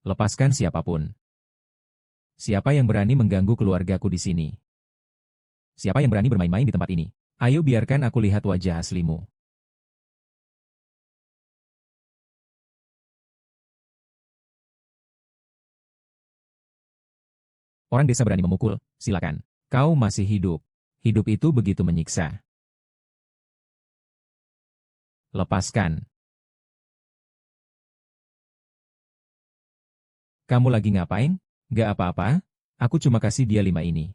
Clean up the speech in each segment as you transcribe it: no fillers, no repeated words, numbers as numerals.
Lepaskan siapapun. Siapa yang berani mengganggu keluargaku di sini? Siapa yang berani bermain-main di tempat ini? Ayo biarkan aku lihat wajah aslimu. Orang desa berani memukul, silakan. Kau masih hidup. Hidup itu begitu menyiksa. Lepaskan. Kamu lagi ngapain? Gak apa-apa, aku cuma kasih dia 5 ini.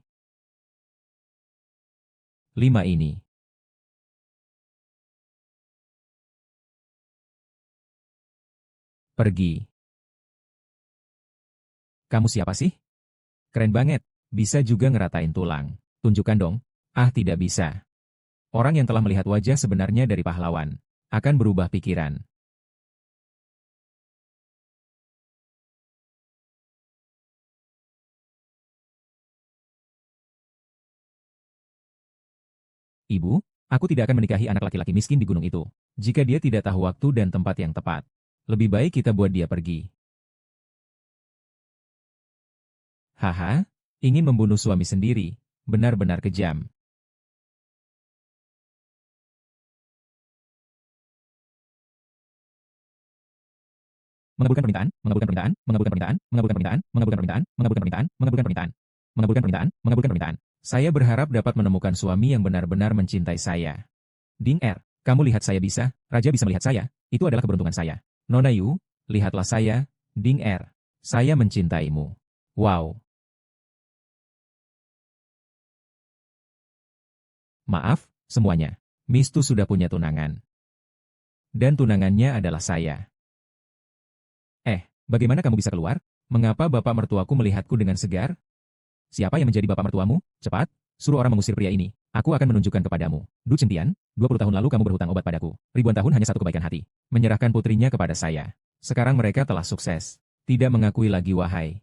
5 ini. Pergi. Kamu siapa sih? Keren banget, bisa juga ngeratain tulang. Tunjukkan dong. Ah, tidak bisa. Orang yang telah melihat wajah sebenarnya dari pahlawan akan berubah pikiran. Ibu, aku tidak akan menikahi anak laki-laki miskin di gunung itu. Jika dia tidak tahu waktu dan tempat yang tepat. Lebih baik kita buat dia pergi. Haha, ingin membunuh suami sendiri. Benar-benar kejam. Mengabulkan permintaan, mengabulkan permintaan, mengabulkan permintaan, mengabulkan permintaan, mengabulkan permintaan, mengabulkan permintaan, mengabulkan permintaan, mengabulkan permintaan, mengabulkan permintaan. Saya berharap dapat menemukan suami yang benar-benar mencintai saya. Ding Er, kamu lihat saya bisa, Raja bisa melihat saya, itu adalah keberuntungan saya. Nona Yu, lihatlah saya, Ding Er. Saya mencintaimu. Wow. Maaf, semuanya. Mistu sudah punya tunangan. Dan tunangannya adalah saya. Bagaimana kamu bisa keluar? Mengapa bapak mertuaku melihatku dengan segar? Siapa yang menjadi bapak mertuamu? Cepat, suruh orang mengusir pria ini. Aku akan menunjukkan kepadamu. Du Centian, 20 tahun lalu kamu berhutang obat padaku. Ribuan tahun hanya satu kebaikan hati. Menyerahkan putrinya kepada saya. Sekarang mereka telah sukses. Tidak mengakui lagi wahai.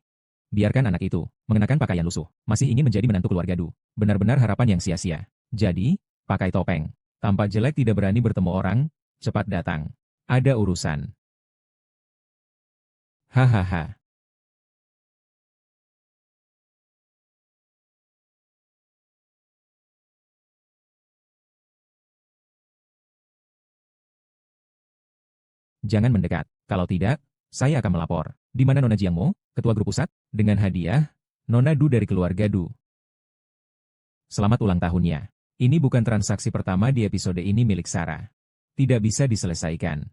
Biarkan anak itu, mengenakan pakaian lusuh. Masih ingin menjadi menantu keluarga Du. Benar-benar harapan yang sia-sia. Jadi, pakai topeng. Tampak jelek tidak berani bertemu orang, cepat datang. Ada urusan. Hahaha. Jangan mendekat. Kalau tidak, saya akan melapor. Di mana Nona Jiangmo, ketua grup pusat? Dengan hadiah, Nona Du dari keluarga Du. Selamat ulang tahunnya. Ini bukan transaksi pertama di episode ini milik Sarah. Tidak bisa diselesaikan.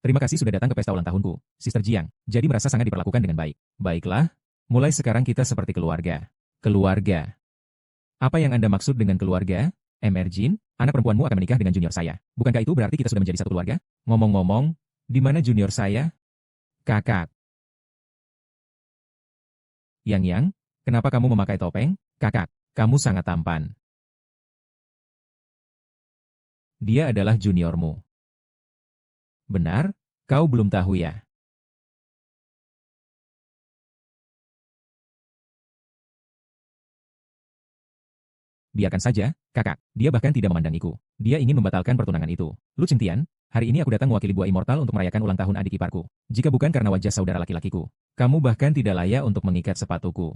Terima kasih sudah datang ke pesta ulang tahunku, Sister Jiang. Jadi merasa sangat diperlakukan dengan baik. Baiklah, mulai sekarang kita seperti keluarga. Keluarga. Apa yang Anda maksud dengan keluarga? Jin, anak perempuanmu akan menikah dengan junior saya. Bukankah itu berarti kita sudah menjadi satu keluarga? Ngomong-ngomong, di mana junior saya? Kakak. Yang, kenapa kamu memakai topeng? Kakak, kamu sangat tampan. Dia adalah juniormu. Benar, kau belum tahu ya? Biarkan saja, kakak. Dia bahkan tidak memandangiku. Dia ingin membatalkan pertunangan itu. Lu Cingtian, hari ini aku datang mewakili buah immortal untuk merayakan ulang tahun adik iparku. Jika bukan karena wajah saudara laki-lakiku, kamu bahkan tidak layak untuk mengikat sepatuku.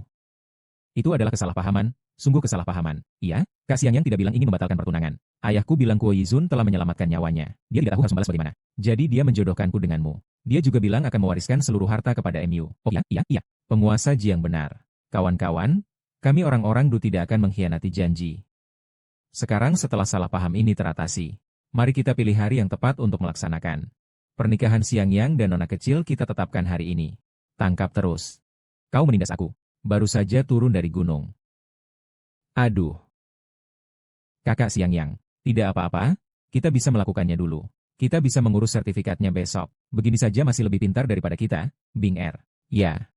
Itu adalah kesalahpahaman, sungguh kesalahpahaman. Iya, Kak Siang yang tidak bilang ingin membatalkan pertunangan. Ayahku bilang Kuo Yizun telah menyelamatkan nyawanya. Dia tidak tahu harus membalas bagaimana. Jadi dia menjodohkanku denganmu. Dia juga bilang akan mewariskan seluruh harta kepada MU. Oh iya, iya, iya. Penguasa Jiang benar. Kawan-kawan, kami orang-orang Du tidak akan mengkhianati janji. Sekarang setelah salah paham ini teratasi, mari kita pilih hari yang tepat untuk melaksanakan. Pernikahan Siang Yang dan Nona kecil kita tetapkan hari ini. Tangkap terus. Kau menindas aku. Baru saja turun dari gunung. Aduh. Kakak Siang Yang, tidak apa-apa, kita bisa melakukannya dulu. Kita bisa mengurus sertifikatnya besok. Begini saja masih lebih pintar daripada kita, Bing Er. Ya.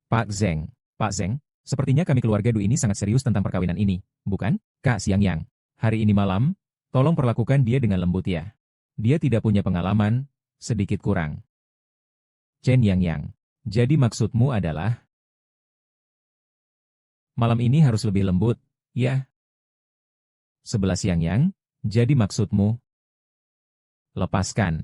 Pak Zeng. Pak Zeng, sepertinya kami keluarga Du ini sangat serius tentang perkawinan ini, bukan? Kak Siang Yang, hari ini malam, tolong perlakukan dia dengan lembut ya. Dia tidak punya pengalaman, sedikit kurang. Chen Yang, jadi maksudmu adalah malam ini harus lebih lembut, ya? 11 Yang, Jadi maksudmu? Lepaskan.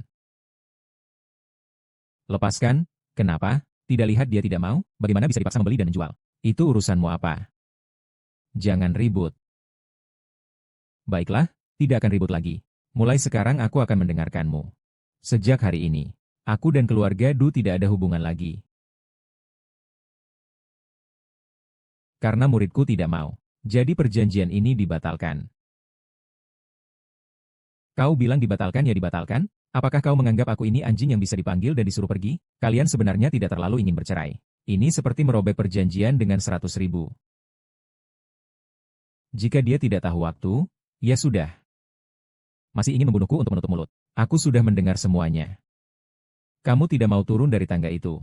Lepaskan? Kenapa? Tidak lihat dia tidak mau? Bagaimana bisa dipaksa membeli dan menjual? Itu urusanmu apa? Jangan ribut. Baiklah, tidak akan ribut lagi. Mulai sekarang aku akan mendengarkanmu. Sejak hari ini, aku dan keluarga Du tidak ada hubungan lagi. Karena muridku tidak mau. Jadi perjanjian ini dibatalkan. Kau bilang dibatalkan ya dibatalkan? Apakah kau menganggap aku ini anjing yang bisa dipanggil dan disuruh pergi? Kalian sebenarnya tidak terlalu ingin bercerai. Ini seperti merobek perjanjian dengan 100.000. Jika dia tidak tahu waktu, ya sudah. Masih ingin membunuhku untuk menutup mulut. Aku sudah mendengar semuanya. Kamu tidak mau turun dari tangga itu.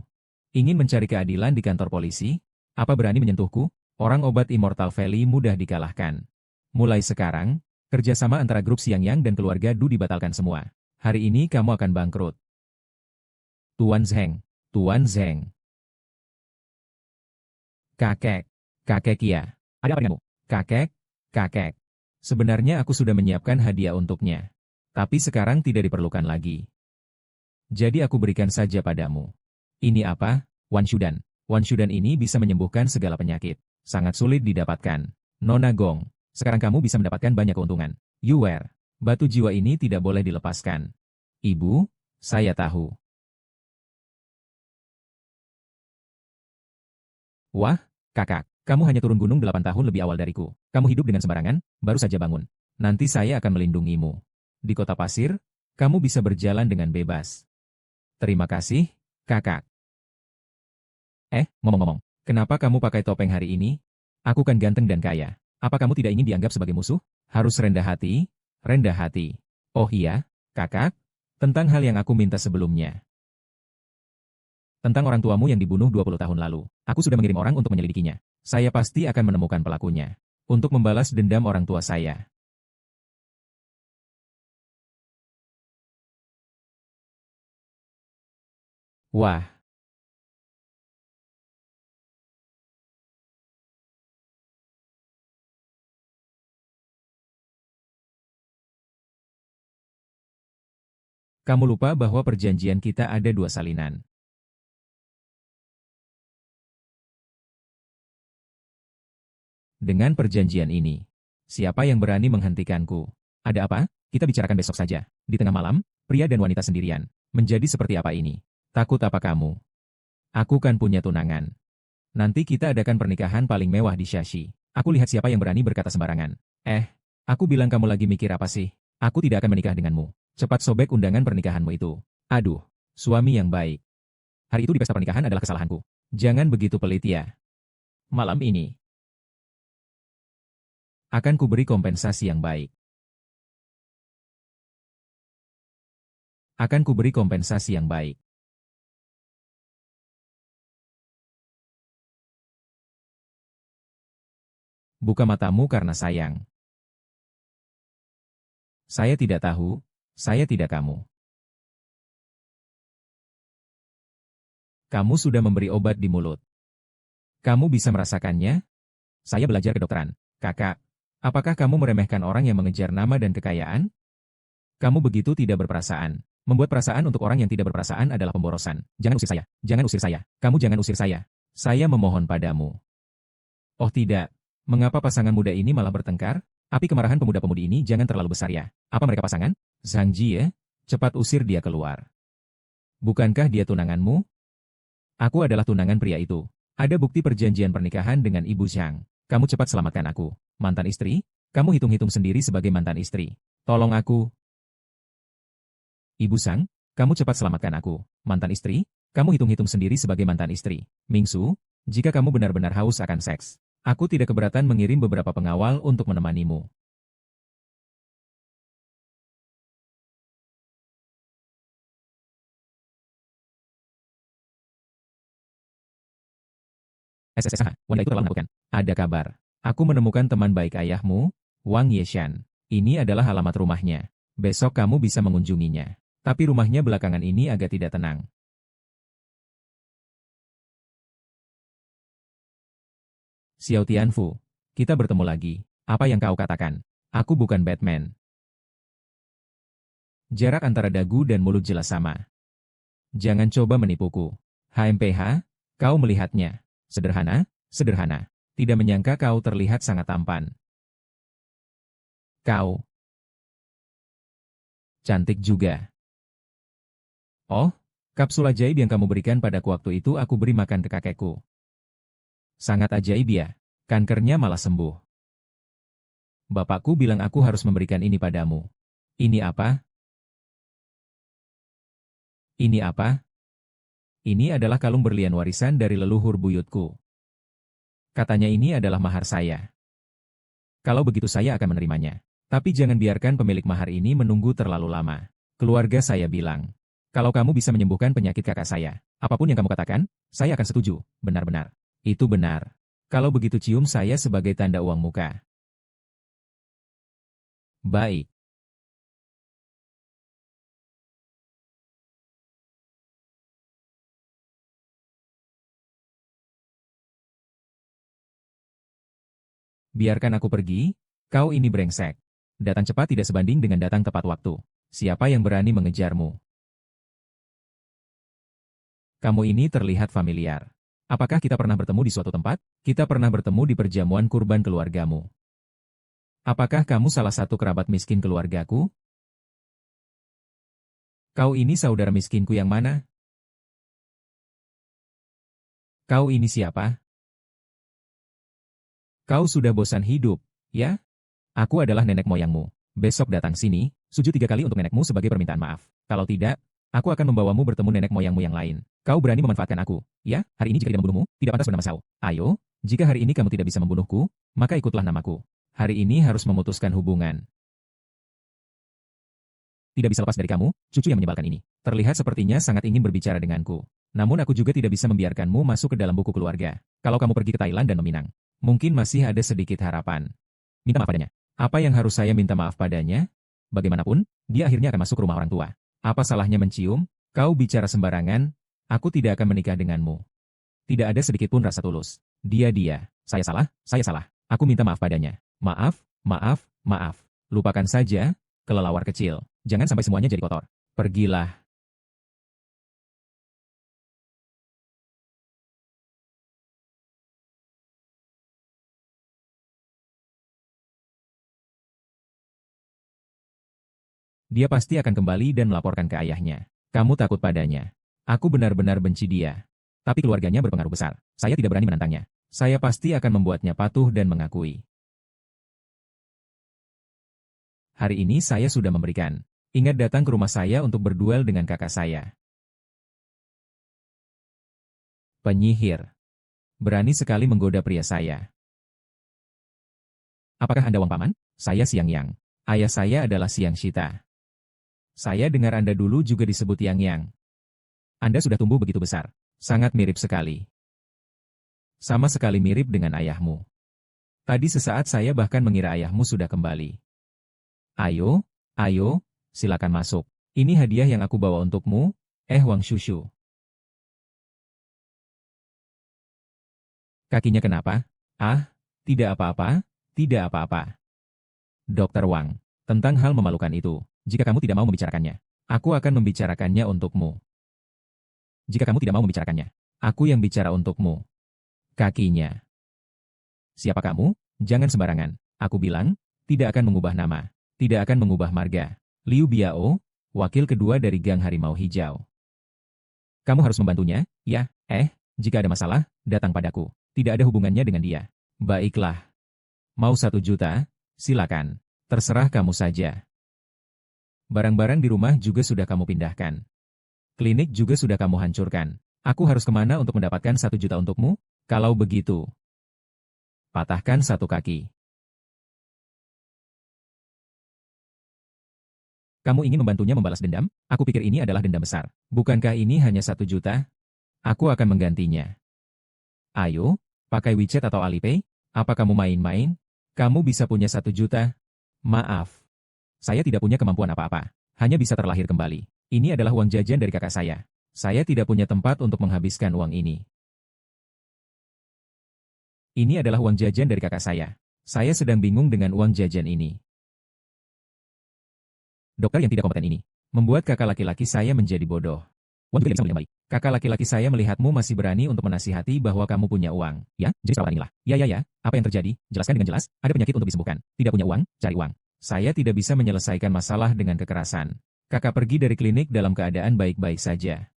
Ingin mencari keadilan di kantor polisi? Apa berani menyentuhku? Orang obat Immortal Valley mudah dikalahkan. Mulai sekarang, kerjasama antara grup Siang Yang dan keluarga Du dibatalkan semua. Hari ini kamu akan bangkrut. Tuan Zheng. Tuan Zheng. Kakek. Kakek Kia. Ada apa denganmu? Kakek. Sebenarnya aku sudah menyiapkan hadiah untuknya. Tapi sekarang tidak diperlukan lagi. Jadi aku berikan saja padamu. Ini apa? Wan Shudan. Wan Shudan ini bisa menyembuhkan segala penyakit. Sangat sulit didapatkan. Nona Gong, sekarang kamu bisa mendapatkan banyak keuntungan. Yuwer, batu jiwa ini tidak boleh dilepaskan. Ibu, saya tahu. Wah, kakak, kamu hanya turun gunung 8 tahun lebih awal dariku. Kamu hidup dengan sembarangan, baru saja bangun. Nanti saya akan melindungimu. Di kota pasir, kamu bisa berjalan dengan bebas. Terima kasih, kakak. Ngomong-ngomong, kenapa kamu pakai topeng hari ini? Aku kan ganteng dan kaya. Apa kamu tidak ingin dianggap sebagai musuh? Harus rendah hati, rendah hati. Oh iya, kakak, tentang hal yang aku minta sebelumnya. Tentang orang tuamu yang dibunuh 20 tahun lalu. Aku sudah mengirim orang untuk menyelidikinya. Saya pasti akan menemukan pelakunya. Untuk membalas dendam orang tua saya. Wah, kamu lupa bahwa perjanjian kita ada 2 salinan. Dengan perjanjian ini, siapa yang berani menghentikanku? Ada apa? Kita bicarakan besok saja. Di tengah malam, pria dan wanita sendirian. Menjadi seperti apa ini? Takut apa kamu? Aku kan punya tunangan. Nanti kita adakan pernikahan paling mewah di Shashi. Aku lihat siapa yang berani berkata sembarangan. Aku bilang kamu lagi mikir apa sih? Aku tidak akan menikah denganmu. Cepat sobek undangan pernikahanmu itu. Aduh, suami yang baik. Hari itu di pesta pernikahan adalah kesalahanku. Jangan begitu pelit ya. Malam ini, akan kuberi kompensasi yang baik. Akan kuberi kompensasi yang baik. Buka matamu karena sayang. Saya tidak tahu, saya tidak kamu. Kamu sudah memberi obat di mulut. Kamu bisa merasakannya? Saya belajar kedokteran. Kakak, apakah kamu meremehkan orang yang mengejar nama dan kekayaan? Kamu begitu tidak berperasaan. Membuat perasaan untuk orang yang tidak berperasaan adalah pemborosan. Jangan usir saya. Jangan usir saya. Kamu jangan usir saya. Saya memohon padamu. Oh tidak. Mengapa pasangan muda ini malah bertengkar? Api kemarahan pemuda-pemudi ini jangan terlalu besar ya. Apa mereka pasangan? Zhang Jie, cepat usir dia keluar. Bukankah dia tunanganmu? Aku adalah tunangan pria itu. Ada bukti perjanjian pernikahan dengan Ibu Zhang. Kamu cepat selamatkan aku. Mantan istri? Kamu hitung-hitung sendiri sebagai mantan istri. Tolong aku. Ibu Zhang, kamu cepat selamatkan aku. Mantan istri? Kamu hitung-hitung sendiri sebagai mantan istri. Mingsu, jika kamu benar-benar haus akan seks, aku tidak keberatan mengirim beberapa pengawal untuk menemanimu. SSSH, wanita itu terlalu menakutkan. Ada kabar. Aku menemukan teman baik ayahmu, Wang Yeshan. Ini adalah alamat rumahnya. Besok kamu bisa mengunjunginya. Tapi rumahnya belakangan ini agak tidak tenang. Xiao Tianfu, kita bertemu lagi. Apa yang kau katakan? Aku bukan Batman. Jarak antara dagu dan mulut jelas sama. Jangan coba menipuku. HMPH, kau melihatnya. Sederhana, sederhana. Tidak menyangka kau terlihat sangat tampan. Kau cantik juga. Oh, kapsul ajaib yang kamu berikan padaku waktu itu aku beri makan ke kakekku. Sangat ajaib ya. Kankernya malah sembuh. Bapakku bilang aku harus memberikan ini padamu. Ini apa? Ini apa? Ini adalah kalung berlian warisan dari leluhur buyutku. Katanya ini adalah mahar saya. Kalau begitu saya akan menerimanya. Tapi jangan biarkan pemilik mahar ini menunggu terlalu lama. Keluarga saya bilang, kalau kamu bisa menyembuhkan penyakit kakak saya, apapun yang kamu katakan, saya akan setuju, benar-benar. Itu benar. Kalau begitu cium saya sebagai tanda uang muka. Baik. Biarkan aku pergi, kau ini brengsek. Datang cepat tidak sebanding dengan datang tepat waktu. Siapa yang berani mengejarmu? Kamu ini terlihat familiar. Apakah kita pernah bertemu di suatu tempat? Kita pernah bertemu di perjamuan kurban keluargamu. Apakah kamu salah satu kerabat miskin keluargaku? Kau ini saudara miskinku yang mana? Kau ini siapa? Kau sudah bosan hidup, ya? Aku adalah nenek moyangmu. Besok datang sini, sujud 3 kali untuk nenekmu sebagai permintaan maaf. Kalau tidak, aku akan membawamu bertemu nenek moyangmu yang lain. Kau berani memanfaatkan aku, ya? Hari ini jika tidak membunuhmu, tidak pantas bernama Sao. Ayo, jika hari ini kamu tidak bisa membunuhku, maka ikutlah namaku. Hari ini harus memutuskan hubungan. Tidak bisa lepas dari kamu, cucu yang menyebalkan ini. Terlihat sepertinya sangat ingin berbicara denganku. Namun aku juga tidak bisa membiarkanmu masuk ke dalam buku keluarga. Kalau kamu pergi ke Thailand dan meminang, mungkin masih ada sedikit harapan. Minta maaf padanya. Apa yang harus saya minta maaf padanya? Bagaimanapun, dia akhirnya akan masuk ke rumah orang tua. Apa salahnya mencium? Kau bicara sembarangan, aku tidak akan menikah denganmu. Tidak ada sedikit pun rasa tulus. Dia. Saya salah. Aku minta maaf padanya. Maaf. Lupakan saja, kelelawar kecil. Jangan sampai semuanya jadi kotor. Pergilah. Dia pasti akan kembali dan melaporkan ke ayahnya. Kamu takut padanya. Aku benar-benar benci dia. Tapi keluarganya berpengaruh besar. Saya tidak berani menantangnya. Saya pasti akan membuatnya patuh dan mengakui. Hari ini saya sudah memberikan. Ingat datang ke rumah saya untuk berduel dengan kakak saya. Penyihir. Berani sekali menggoda pria saya. Apakah Anda Wang Paman? Saya Siang Yang. Ayah saya adalah Siang Shita. Saya dengar Anda dulu juga disebut Yang Yang. Anda sudah tumbuh begitu besar. Sangat mirip sekali. Sama sekali mirip dengan ayahmu. Tadi sesaat saya bahkan mengira ayahmu sudah kembali. Ayo, silakan masuk. Ini hadiah yang aku bawa untukmu, Wang Shushu. Kakinya kenapa? Ah, tidak apa-apa. Dokter Wang, tentang hal memalukan itu, jika kamu tidak mau membicarakannya, aku akan membicarakannya untukmu. Jika kamu tidak mau membicarakannya, aku yang bicara untukmu. Kakinya. Siapa kamu? Jangan sembarangan. Aku bilang, tidak akan mengubah nama. Tidak akan mengubah marga. Liu Biao, wakil kedua dari Gang Harimau Hijau. Kamu harus membantunya, ya? Jika ada masalah, datang padaku. Tidak ada hubungannya dengan dia. Baiklah. Mau 1 juta? Silakan. Terserah kamu saja. Barang-barang di rumah juga sudah kamu pindahkan. Klinik juga sudah kamu hancurkan. Aku harus kemana untuk mendapatkan 1 juta untukmu? Kalau begitu, patahkan 1 kaki. Kamu ingin membantunya membalas dendam? Aku pikir ini adalah dendam besar. Bukankah ini hanya 1 juta? Aku akan menggantinya. Ayo, pakai WeChat atau Alipay? Apa kamu main-main? Kamu bisa punya 1 juta? Maaf. Saya tidak punya kemampuan apa-apa. Hanya bisa terlahir kembali. Ini adalah uang jajan dari kakak saya. Saya tidak punya tempat untuk menghabiskan uang ini. Ini adalah uang jajan dari kakak saya. Saya sedang bingung dengan uang jajan ini. Dokter yang tidak kompeten ini. Membuat kakak laki-laki saya menjadi bodoh. Wang juga tidak bisa membeli kembali. Kakak laki-laki saya melihatmu masih berani untuk menasihati bahwa kamu punya uang. Ya, jenis perawatan inilah. Ya. Apa yang terjadi? Jelaskan dengan jelas. Ada penyakit untuk disembuhkan. Tidak punya uang, cari uang. Saya tidak bisa menyelesaikan masalah dengan kekerasan. Kakak pergi dari klinik dalam keadaan baik-baik saja.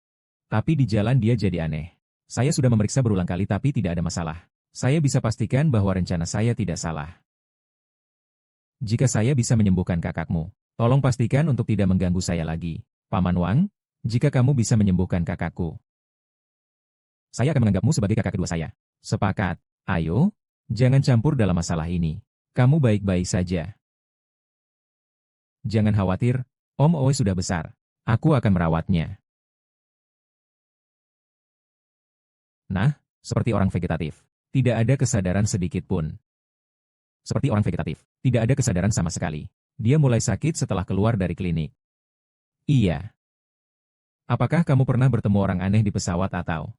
Tapi di jalan dia jadi aneh. Saya sudah memeriksa berulang kali tapi tidak ada masalah. Saya bisa pastikan bahwa rencana saya tidak salah. Jika saya bisa menyembuhkan kakakmu, tolong pastikan untuk tidak mengganggu saya lagi. Paman Wang, jika kamu bisa menyembuhkan kakakku, saya akan menganggapmu sebagai kakak kedua saya. Sepakat. Ayo, jangan campur dalam masalah ini. Kamu baik-baik saja. Jangan khawatir, Om Oe sudah besar. Aku akan merawatnya. Nah, seperti orang vegetatif. Tidak ada kesadaran sedikit pun. Seperti orang vegetatif. Tidak ada kesadaran sama sekali. Dia mulai sakit setelah keluar dari klinik. Iya. Apakah kamu pernah bertemu orang aneh di pesawat atau?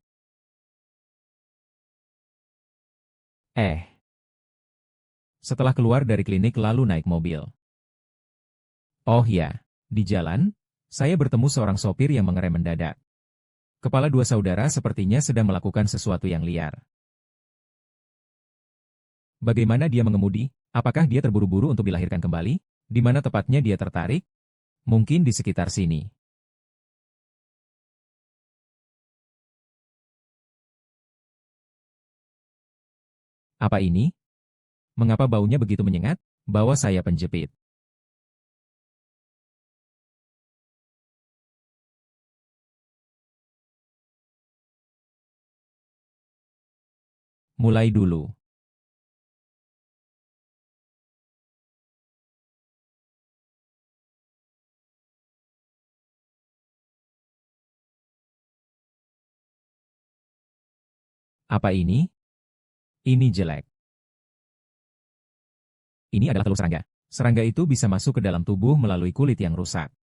Setelah keluar dari klinik lalu naik mobil. Oh ya, di jalan, saya bertemu seorang sopir yang mengerem mendadak. Kepala dua saudara sepertinya sedang melakukan sesuatu yang liar. Bagaimana dia mengemudi? Apakah dia terburu-buru untuk dilahirkan kembali? Di mana tepatnya dia tertarik? Mungkin di sekitar sini. Apa ini? Mengapa baunya begitu menyengat? Bawa saya penjepit. Mulai dulu. Apa ini? Ini jelek. Ini adalah telur serangga. Serangga itu bisa masuk ke dalam tubuh melalui kulit yang rusak.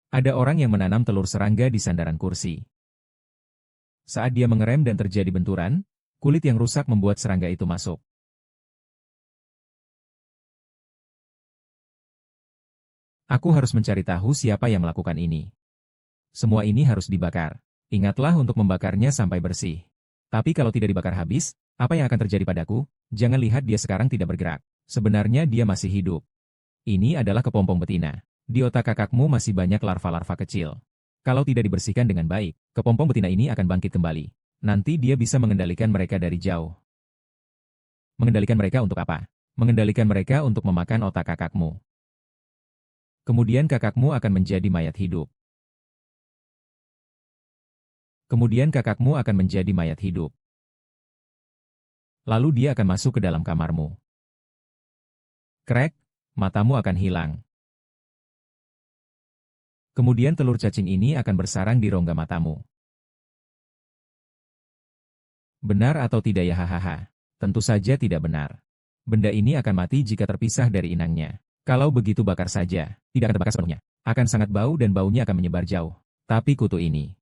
Ada orang yang menanam telur serangga di sandaran kursi. Saat dia mengerem dan terjadi benturan, kulit yang rusak membuat serangga itu masuk. Aku harus mencari tahu siapa yang melakukan ini. Semua ini harus dibakar. Ingatlah untuk membakarnya sampai bersih. Tapi kalau tidak dibakar habis, apa yang akan terjadi padaku? Jangan lihat dia sekarang tidak bergerak. Sebenarnya dia masih hidup. Ini adalah kepompong betina. Di otak kakakmu masih banyak larva-larva kecil. Kalau tidak dibersihkan dengan baik, kepompong betina ini akan bangkit kembali. Nanti dia bisa mengendalikan mereka dari jauh. Mengendalikan mereka untuk apa? Mengendalikan mereka untuk memakan otak kakakmu. Kemudian kakakmu akan menjadi mayat hidup. Kemudian kakakmu akan menjadi mayat hidup. Lalu dia akan masuk ke dalam kamarmu. Krek, matamu akan hilang. Kemudian telur cacing ini akan bersarang di rongga matamu. Benar atau tidak ya hahaha? Tentu saja tidak benar. Benda ini akan mati jika terpisah dari inangnya. Kalau begitu bakar saja, tidak akan terbakar sepenuhnya. Akan sangat bau dan baunya akan menyebar jauh. Tapi kutu ini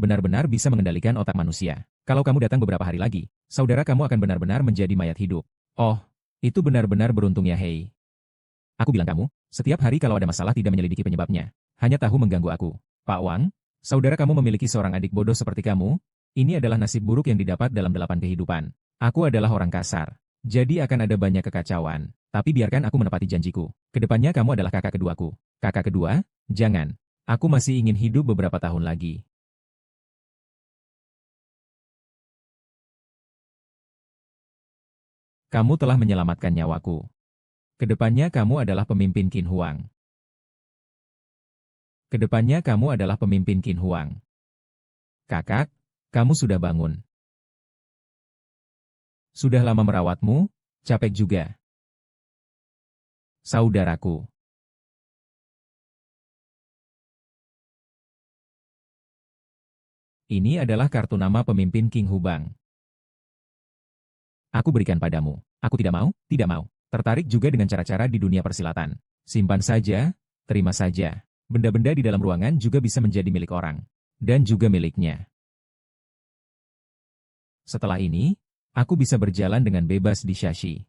benar-benar bisa mengendalikan otak manusia. Kalau kamu datang beberapa hari lagi, saudara kamu akan benar-benar menjadi mayat hidup. Oh, itu benar-benar beruntung ya hei. Aku bilang kamu, setiap hari kalau ada masalah tidak menyelidiki penyebabnya. Hanya tahu mengganggu aku. Pak Wang, saudara kamu memiliki seorang adik bodoh seperti kamu? Ini adalah nasib buruk yang didapat dalam 8 kehidupan. Aku adalah orang kasar. Jadi akan ada banyak kekacauan. Tapi biarkan aku menepati janjiku. Kedepannya kamu adalah kakak keduaku. Kakak kedua? Jangan. Aku masih ingin hidup beberapa tahun lagi. Kamu telah menyelamatkan nyawaku. Kedepannya kamu adalah pemimpin Qin Huang. Kedepannya kamu adalah pemimpin Qin Huang. Kakak, kamu sudah bangun. Sudah lama merawatmu, capek juga. Saudaraku. Ini adalah kartu nama pemimpin King Hubang. Aku berikan padamu. Aku tidak mau, tidak mau. Tertarik juga dengan cara-cara di dunia persilatan. Simpan saja, terima saja. Benda-benda di dalam ruangan juga bisa menjadi milik orang. Dan juga miliknya. Setelah ini, aku bisa berjalan dengan bebas di Shashi.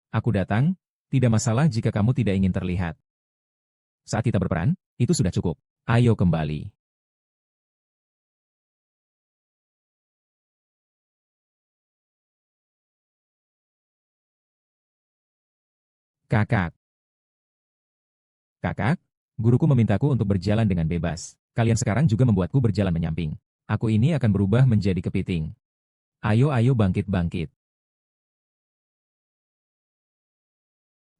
Aku datang, tidak masalah jika kamu tidak ingin terlihat. Saat kita berperan, itu sudah cukup. Ayo kembali. Kakak. Kakak, guruku memintaku untuk berjalan dengan bebas. Kalian sekarang juga membuatku berjalan menyamping. Aku ini akan berubah menjadi kepiting. Ayo bangkit-bangkit.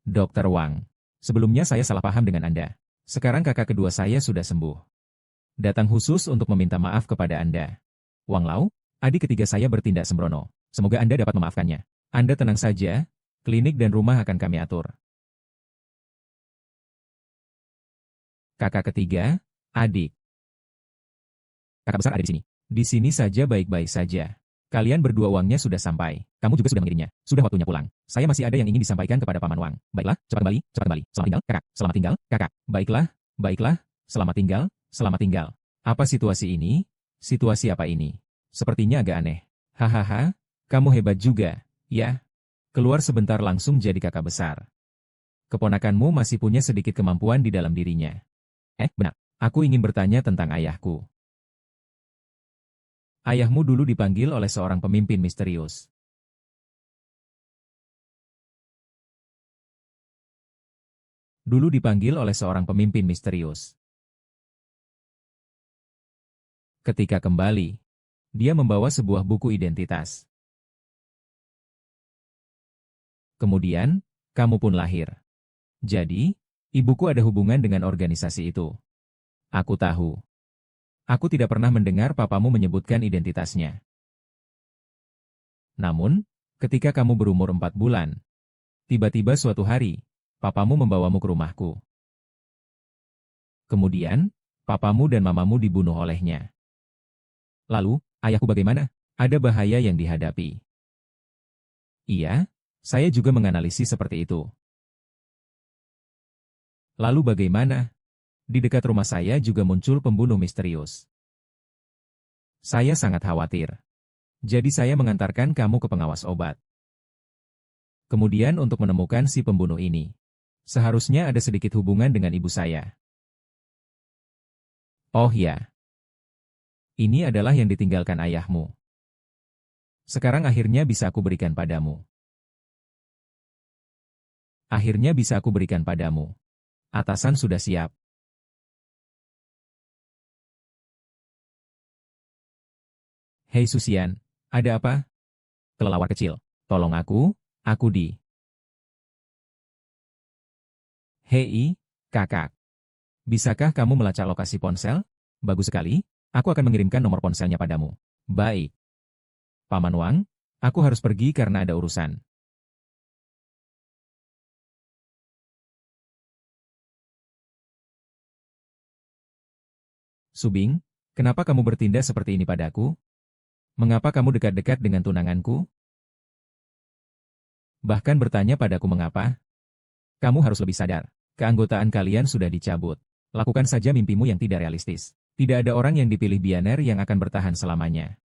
Dokter Wang. Sebelumnya saya salah paham dengan Anda. Sekarang kakak kedua saya sudah sembuh. Datang khusus untuk meminta maaf kepada Anda. Wang Lao, adik ketiga saya bertindak sembrono. Semoga Anda dapat memaafkannya. Anda tenang saja, klinik dan rumah akan kami atur. Kakak ketiga, adik. Kakak besar ada di sini. Di sini saja baik-baik saja. Kalian berdua uangnya sudah sampai. Kamu juga sudah mengirimnya. Sudah waktunya pulang. Saya masih ada yang ingin disampaikan kepada Paman Wang. Baiklah, cepat kembali, cepat kembali. Selamat tinggal, kakak. Selamat tinggal, kakak. Baiklah, baiklah. Selamat tinggal, selamat tinggal. Apa situasi ini? Situasi apa ini? Sepertinya agak aneh. Hahaha, kamu hebat juga, ya. Keluar sebentar langsung jadi kakak besar. Keponakanmu masih punya sedikit kemampuan di dalam dirinya. Benar. Aku ingin bertanya tentang ayahku. Ayahmu dulu dipanggil oleh seorang pemimpin misterius. Dulu dipanggil oleh seorang pemimpin misterius. Ketika kembali, dia membawa sebuah buku identitas. Kemudian, kamu pun lahir. Jadi, ibuku ada hubungan dengan organisasi itu. Aku tahu. Aku tidak pernah mendengar papamu menyebutkan identitasnya. Namun, ketika kamu berumur 4 bulan, tiba-tiba suatu hari, papamu membawamu ke rumahku. Kemudian, papamu dan mamamu dibunuh olehnya. Lalu, ayahku bagaimana? Ada bahaya yang dihadapi. Iya, saya juga menganalisis seperti itu. Lalu bagaimana? Di dekat rumah saya juga muncul pembunuh misterius. Saya sangat khawatir. Jadi saya mengantarkan kamu ke pengawas obat. Kemudian untuk menemukan si pembunuh ini. Seharusnya ada sedikit hubungan dengan ibu saya. Oh ya. Ini adalah yang ditinggalkan ayahmu. Sekarang akhirnya bisa aku berikan padamu. Akhirnya bisa aku berikan padamu. Atasan sudah siap. Hei Susian, ada apa? Kelelawar kecil, tolong aku di. Hei, kakak. Bisakah kamu melacak lokasi ponsel? Bagus sekali, aku akan mengirimkan nomor ponselnya padamu. Baik. Paman Wang, aku harus pergi karena ada urusan. Subing, kenapa kamu bertindak seperti ini padaku? Mengapa kamu dekat-dekat dengan tunanganku? Bahkan bertanya padaku mengapa? Kamu harus lebih sadar. Keanggotaan kalian sudah dicabut. Lakukan saja mimpimu yang tidak realistis. Tidak ada orang yang dipilih Billionaire yang akan bertahan selamanya.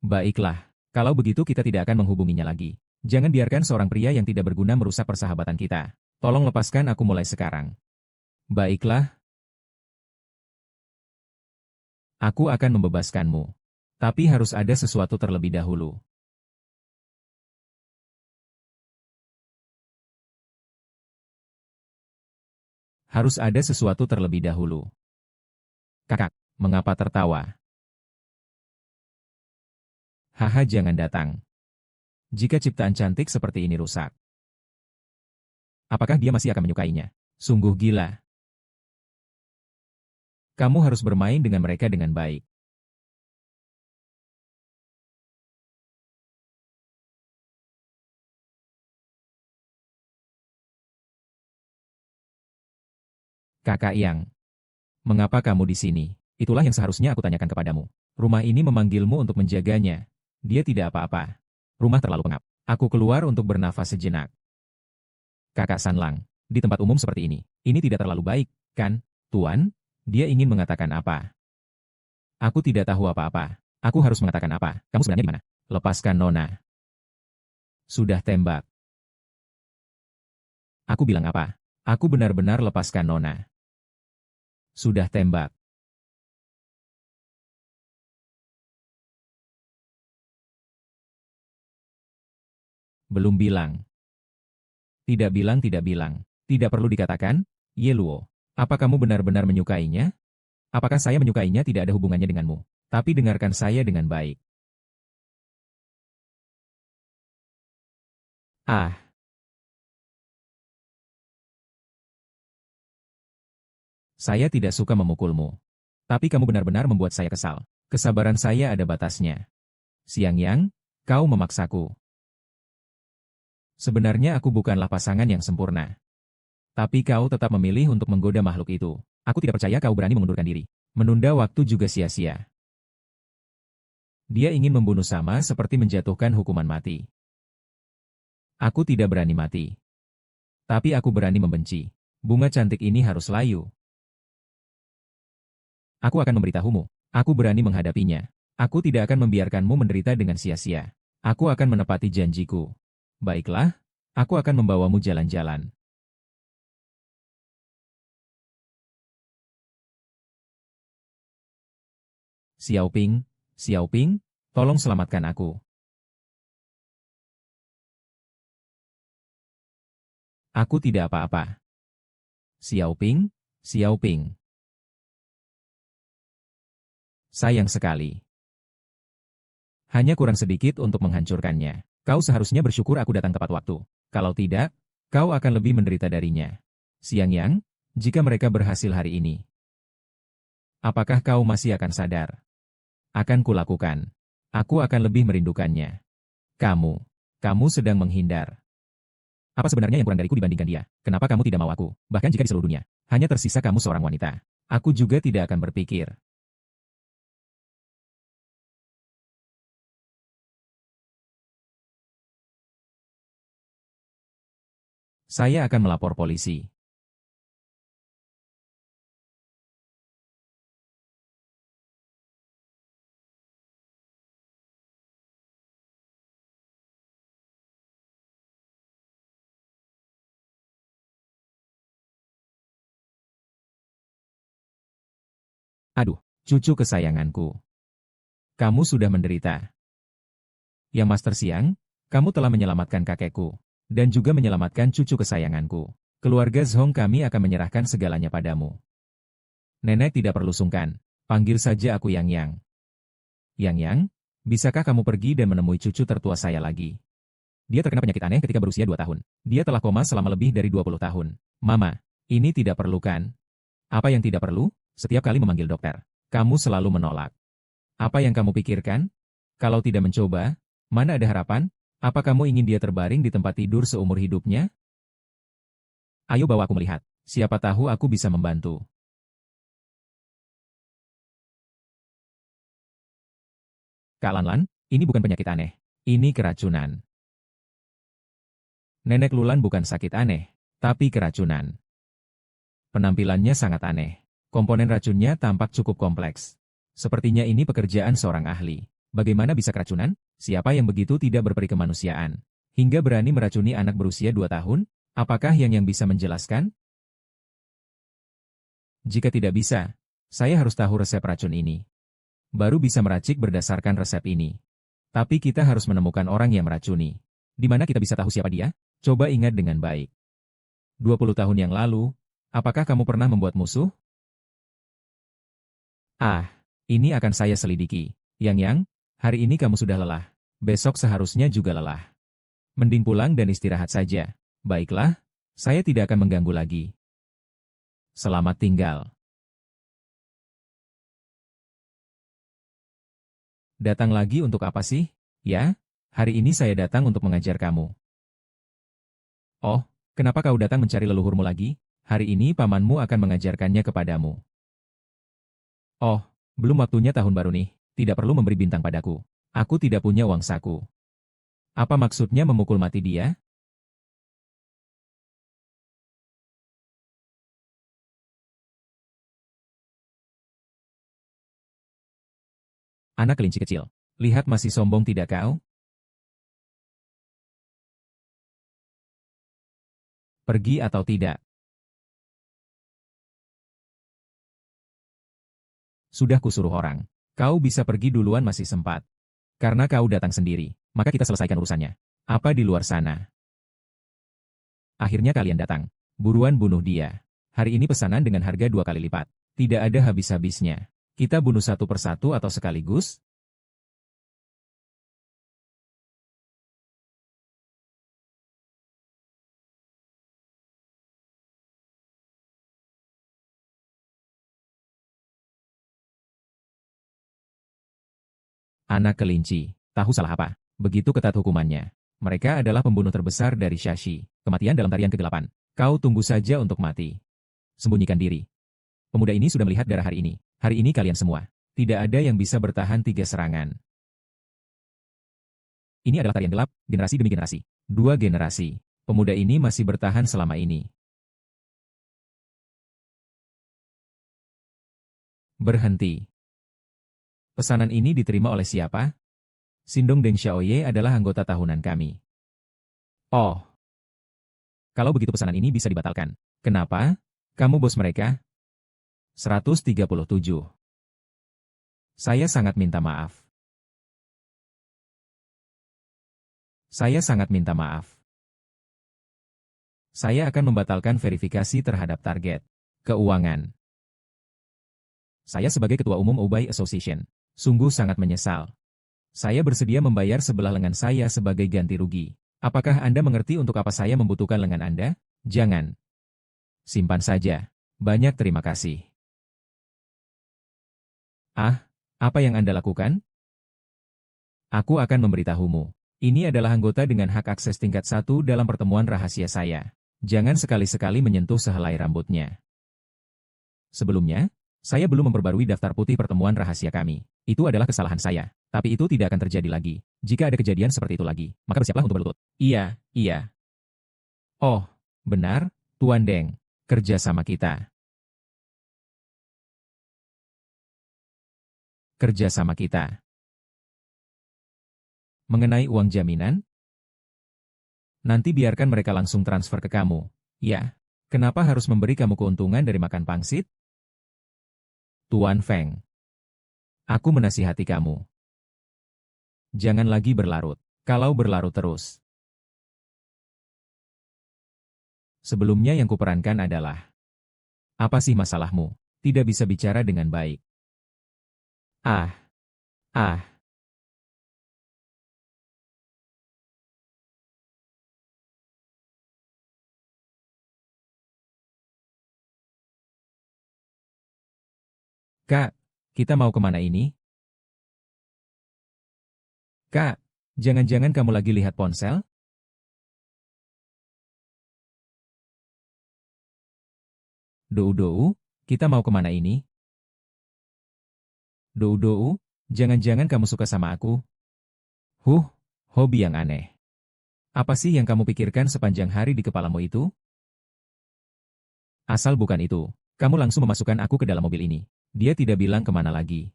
Baiklah, kalau begitu kita tidak akan menghubunginya lagi. Jangan biarkan seorang pria yang tidak berguna merusak persahabatan kita. Tolong lepaskan aku mulai sekarang. Baiklah. Aku akan membebaskanmu. Tapi harus ada sesuatu terlebih dahulu. Harus ada sesuatu terlebih dahulu. Kakak, mengapa tertawa? Haha, jangan datang. Jika ciptaan cantik seperti ini rusak, apakah dia masih akan menyukainya? Sungguh gila. Kamu harus bermain dengan mereka dengan baik. Kakak Yang, mengapa kamu di sini? Itulah yang seharusnya aku tanyakan kepadamu. Rumah ini memanggilmu untuk menjaganya. Dia tidak apa-apa. Rumah terlalu pengap. Aku keluar untuk bernafas sejenak. Kakak Sanlang, di tempat umum seperti ini tidak terlalu baik, kan, Tuan? Dia ingin mengatakan apa? Aku tidak tahu apa-apa. Aku harus mengatakan apa? Kamu sebenarnya di mana? Lepaskan Nona. Sudah tembak. Aku bilang apa? Aku benar-benar lepaskan Nona. Sudah tembak. Belum bilang. Tidak bilang, tidak bilang. Tidak perlu dikatakan, Ye Luo. Apa kamu benar-benar menyukainya? Apakah saya menyukainya tidak ada hubungannya denganmu? Tapi dengarkan saya dengan baik. Ah, saya tidak suka memukulmu. Tapi kamu benar-benar membuat saya kesal. Kesabaran saya ada batasnya. Siang Yang, kau memaksaku. Sebenarnya aku bukanlah pasangan yang sempurna. Tapi kau tetap memilih untuk menggoda makhluk itu. Aku tidak percaya kau berani mengundurkan diri. Menunda waktu juga sia-sia. Dia ingin membunuh sama seperti menjatuhkan hukuman mati. Aku tidak berani mati. Tapi aku berani membenci. Bunga cantik ini harus layu. Aku akan memberitahumu. Aku berani menghadapinya. Aku tidak akan membiarkanmu menderita dengan sia-sia. Aku akan menepati janjiku. Baiklah, aku akan membawamu jalan-jalan. Xiaoping, Xiaoping, tolong selamatkan aku. Aku tidak apa-apa. Xiaoping, Xiaoping. Sayang sekali. Hanya kurang sedikit untuk menghancurkannya. Kau seharusnya bersyukur aku datang tepat waktu. Kalau tidak, kau akan lebih menderita darinya. Siang Yang, jika mereka berhasil hari ini, apakah kau masih akan sadar? Akan kulakukan. Aku akan lebih merindukannya. Kamu. Kamu sedang menghindar. Apa sebenarnya yang kurang dariku dibandingkan dia? Kenapa kamu tidak mau aku? Bahkan jika di seluruh dunia, hanya tersisa kamu seorang wanita. Aku juga tidak akan berpikir. Saya akan melapor polisi. Aduh, cucu kesayanganku. Kamu sudah menderita. Yang Master Siang, kamu telah menyelamatkan kakekku. Dan juga menyelamatkan cucu kesayanganku. Keluarga Zhong kami akan menyerahkan segalanya padamu. Nenek tidak perlu sungkan. Panggil saja aku Yang Yang. Yang Yang, bisakah kamu pergi dan menemui cucu tertua saya lagi? Dia terkena penyakit aneh ketika berusia 2 tahun. Dia telah koma selama lebih dari 20 tahun. Mama, ini tidak perlu kan? Apa yang tidak perlu? Setiap kali memanggil dokter, kamu selalu menolak. Apa yang kamu pikirkan? Kalau tidak mencoba, mana ada harapan? Apa kamu ingin dia terbaring di tempat tidur seumur hidupnya? Ayo bawa aku melihat. Siapa tahu aku bisa membantu. Kak Lanlan, ini bukan penyakit aneh. Ini keracunan. Nenek Lulan bukan sakit aneh, tapi keracunan. Penampilannya sangat aneh. Komponen racunnya tampak cukup kompleks. Sepertinya ini pekerjaan seorang ahli. Bagaimana bisa keracunan? Siapa yang begitu tidak berperi kemanusiaan? Hingga berani meracuni anak berusia 2 tahun? Apakah yang bisa menjelaskan? Jika tidak bisa, saya harus tahu resep racun ini. Baru bisa meracik berdasarkan resep ini. Tapi kita harus menemukan orang yang meracuni. Di mana kita bisa tahu siapa dia? Coba ingat dengan baik. 20 tahun yang lalu, apakah kamu pernah membuat musuh? Ah, ini akan saya selidiki. Yang, hari ini kamu sudah lelah. Besok seharusnya juga lelah. Mending pulang dan istirahat saja. Baiklah, saya tidak akan mengganggu lagi. Selamat tinggal. Datang lagi untuk apa sih? Ya, hari ini saya datang untuk mengajar kamu. Oh, kenapa kau datang mencari leluhurmu lagi? Hari ini pamanmu akan mengajarkannya kepadamu. Oh, belum waktunya tahun baru nih. Tidak perlu memberi bintang padaku. Aku tidak punya uang saku. Apa maksudnya memukul mati dia? Anak kelinci kecil. Lihat masih sombong tidak kau? Pergi atau tidak? Sudah kusuruh orang. Kau bisa pergi duluan masih sempat. Karena kau datang sendiri, maka kita selesaikan urusannya. Apa di luar sana? Akhirnya kalian datang. Buruan bunuh dia. Hari ini pesanan dengan harga 2 kali lipat. Tidak ada habis-habisnya. Kita bunuh satu persatu atau sekaligus? Anak kelinci, tahu salah apa? Begitu ketat hukumannya. Mereka adalah pembunuh terbesar dari Shashi. Kematian dalam tarian kegelapan. Kau tunggu saja untuk mati. Sembunyikan diri. Pemuda ini sudah melihat darah hari ini. Hari ini kalian semua. Tidak ada yang bisa bertahan 3 serangan. Ini adalah tarian gelap, generasi demi generasi. 2 generasi. Pemuda ini masih bertahan selama ini. Berhenti. Pesanan ini diterima oleh siapa? Sindong Deng Xiaoye adalah anggota tahunan kami. Oh. Kalau begitu pesanan ini bisa dibatalkan. Kenapa? Kamu bos mereka? 137. Saya sangat minta maaf. Saya sangat minta maaf. Saya akan membatalkan verifikasi terhadap target keuangan. Saya sebagai Ketua Umum Obey Association, sungguh sangat menyesal. Saya bersedia membayar sebelah lengan saya sebagai ganti rugi. Apakah Anda mengerti untuk apa saya membutuhkan lengan Anda? Jangan. Simpan saja. Banyak terima kasih. Ah, apa yang Anda lakukan? Aku akan memberitahumu. Ini adalah anggota dengan hak akses tingkat 1 dalam pertemuan rahasia saya. Jangan sekali-sekali menyentuh sehelai rambutnya. Sebelumnya, saya belum memperbarui daftar putih pertemuan rahasia kami. Itu adalah kesalahan saya. Tapi itu tidak akan terjadi lagi. Jika ada kejadian seperti itu lagi, maka bersiaplah untuk berlutut. Iya, iya. Oh, benar, Tuan Deng. Kerja sama kita. Kerja sama kita. Mengenai uang jaminan? Nanti biarkan mereka langsung transfer ke kamu. Ya. Kenapa harus memberi kamu keuntungan dari makan pangsit? Tuan Feng. Aku menasihati kamu. Jangan lagi berlarut. Kalau berlarut terus. Sebelumnya yang kuperankan adalah, apa sih masalahmu? Tidak bisa bicara dengan baik. Ah. Ah. Kak, kita mau kemana ini? Kak, jangan-jangan kamu lagi lihat ponsel? Dou-dou, kita mau kemana ini? Dou-dou, jangan-jangan kamu suka sama aku? Hobi yang aneh. Apa sih yang kamu pikirkan sepanjang hari di kepalamu itu? Asal bukan itu, kamu langsung memasukkan aku ke dalam mobil ini. Dia tidak bilang kemana lagi.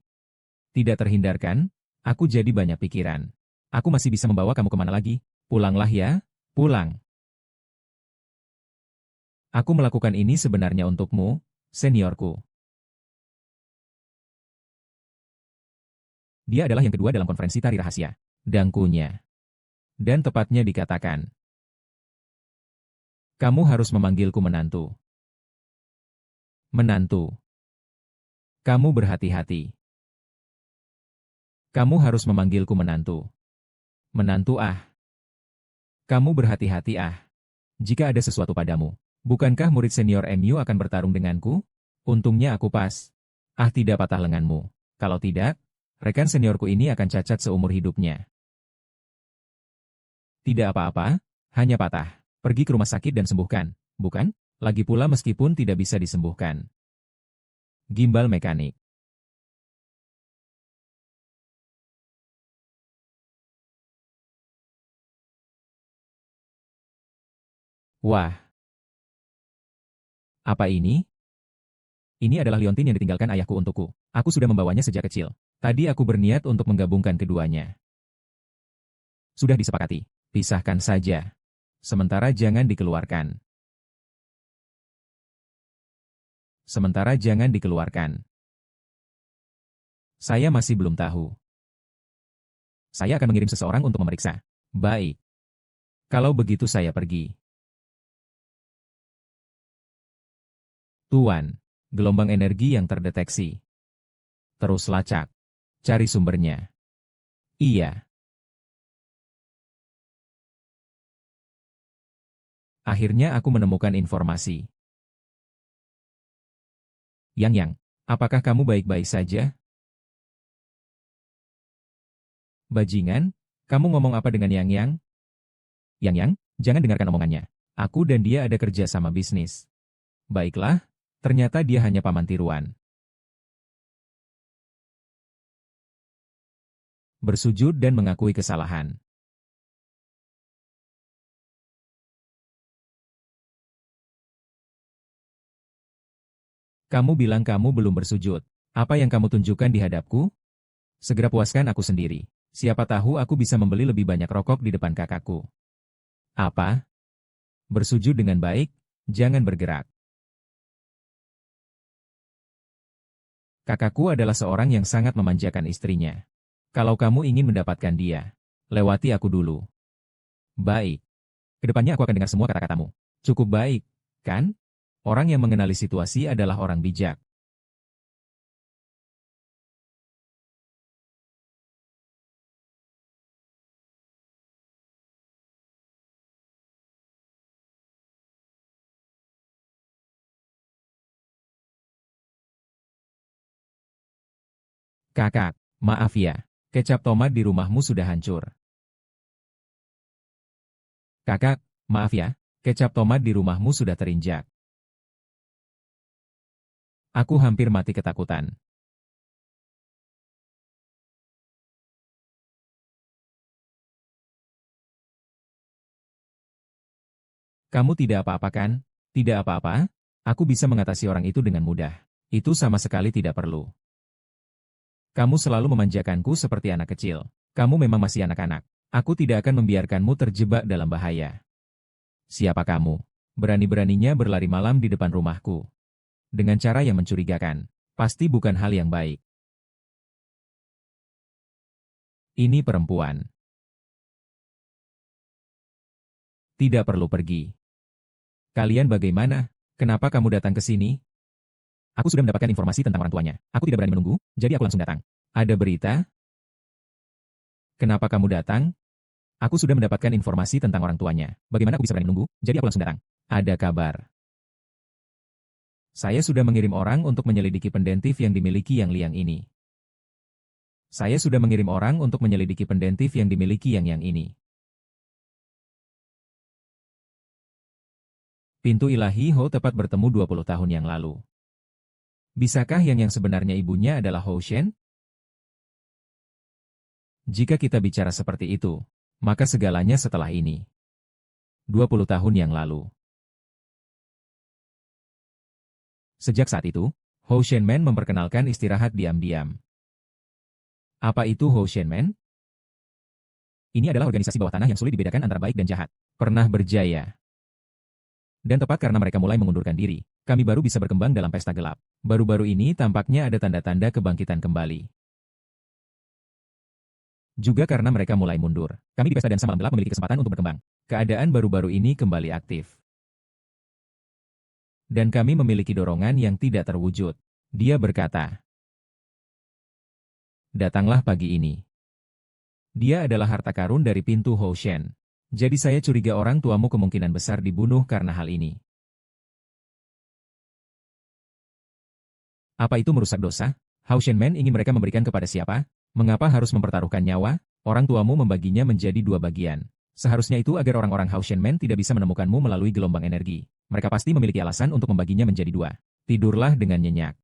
Tidak terhindarkan, aku jadi banyak pikiran. Aku masih bisa membawa kamu kemana lagi? Pulanglah ya, pulang. Aku melakukan ini sebenarnya untukmu, seniorku. Dia adalah yang kedua dalam konferensi tari rahasia. Dangkunya. Dan tepatnya dikatakan, kamu harus memanggilku menantu. Menantu. Kamu berhati-hati. Kamu harus memanggilku menantu. Menantu ah. Kamu berhati-hati ah. Jika ada sesuatu padamu, bukankah murid senior MU akan bertarung denganku? Untungnya aku pas. Ah tidak patah lenganmu. Kalau tidak, rekan seniorku ini akan cacat seumur hidupnya. Tidak apa-apa, hanya patah. Pergi ke rumah sakit dan sembuhkan, bukan? Lagi pula meskipun tidak bisa disembuhkan. Gimbal mekanik. Wah. Apa ini? Ini adalah liontin yang ditinggalkan ayahku untukku. Aku sudah membawanya sejak kecil. Tadi aku berniat untuk menggabungkan keduanya. Sudah disepakati. Pisahkan saja. Sementara jangan dikeluarkan. Sementara jangan dikeluarkan. Saya masih belum tahu. Saya akan mengirim seseorang untuk memeriksa. Baik. Kalau begitu saya pergi. Tuan, gelombang energi yang terdeteksi. Terus lacak. Cari sumbernya. Iya. Akhirnya aku menemukan informasi. Yang, apakah kamu baik-baik saja? Bajingan, kamu ngomong apa dengan Yang? Yang, jangan dengarkan omongannya. Aku dan dia ada kerja sama bisnis. Baiklah, ternyata dia hanya paman tiruan. Bersujud dan mengakui kesalahan. Kamu bilang kamu belum bersujud. Apa yang kamu tunjukkan di hadapku? Segera puaskan aku sendiri. Siapa tahu aku bisa membeli lebih banyak rokok di depan kakakku. Apa? Bersujud dengan baik, jangan bergerak. Kakakku adalah seorang yang sangat memanjakan istrinya. Kalau kamu ingin mendapatkan dia, lewati aku dulu. Baik. Kedepannya aku akan dengar semua kata-katamu. Cukup baik, kan? Orang yang mengenali situasi adalah orang bijak. Kakak, maaf ya. Kecap tomat di rumahmu sudah hancur. Kakak, maaf ya. Kecap tomat di rumahmu sudah terinjak. Aku hampir mati ketakutan. Kamu tidak apa-apa kan? Tidak apa-apa? Aku bisa mengatasi orang itu dengan mudah. Itu sama sekali tidak perlu. Kamu selalu memanjakanku seperti anak kecil. Kamu memang masih anak-anak. Aku tidak akan membiarkanmu terjebak dalam bahaya. Siapa kamu? Berani-beraninya berlari malam di depan rumahku. Dengan cara yang mencurigakan. Pasti bukan hal yang baik. Ini perempuan. Tidak perlu pergi. Kalian bagaimana? Kenapa kamu datang ke sini? Aku sudah mendapatkan informasi tentang orang tuanya. Aku tidak berani menunggu, jadi aku langsung datang. Ada berita? Kenapa kamu datang? Aku sudah mendapatkan informasi tentang orang tuanya. Bagaimana aku bisa berani menunggu, jadi aku langsung datang. Ada kabar. Saya sudah mengirim orang untuk menyelidiki pendentif yang dimiliki Yang Liang ini. Saya sudah mengirim orang untuk menyelidiki pendentif yang dimiliki Yang ini. Pintu ilahi Ho tepat bertemu 20 tahun yang lalu. Bisakah yang sebenarnya ibunya adalah Hou Shen? Jika kita bicara seperti itu, maka segalanya setelah ini. 20 tahun yang lalu. Sejak saat itu, Hou Shenmen memperkenalkan istirahat diam-diam. Apa itu Hou Shenmen? Ini adalah organisasi bawah tanah yang sulit dibedakan antara baik dan jahat. Pernah berjaya. Dan tepat karena mereka mulai mengundurkan diri, kami baru bisa berkembang dalam pesta gelap. Baru-baru ini tampaknya ada tanda-tanda kebangkitan kembali. Juga karena mereka mulai mundur, kami di pesta dan malam gelap memiliki kesempatan untuk berkembang. Keadaan baru-baru ini kembali aktif. Dan kami memiliki dorongan yang tidak terwujud. Dia berkata, datanglah pagi ini. Dia adalah harta karun dari pintu Hou Shen. Jadi saya curiga orang tuamu kemungkinan besar dibunuh karena hal ini. Apa itu merusak dosa? Hou Shenmen ingin mereka memberikan kepada siapa? Mengapa harus mempertaruhkan nyawa? Orang tuamu membaginya menjadi 2 bagian. Seharusnya itu agar orang-orang Hou Shenmen tidak bisa menemukanmu melalui gelombang energi. Mereka pasti memiliki alasan untuk membaginya menjadi 2. Tidurlah dengan nyenyak.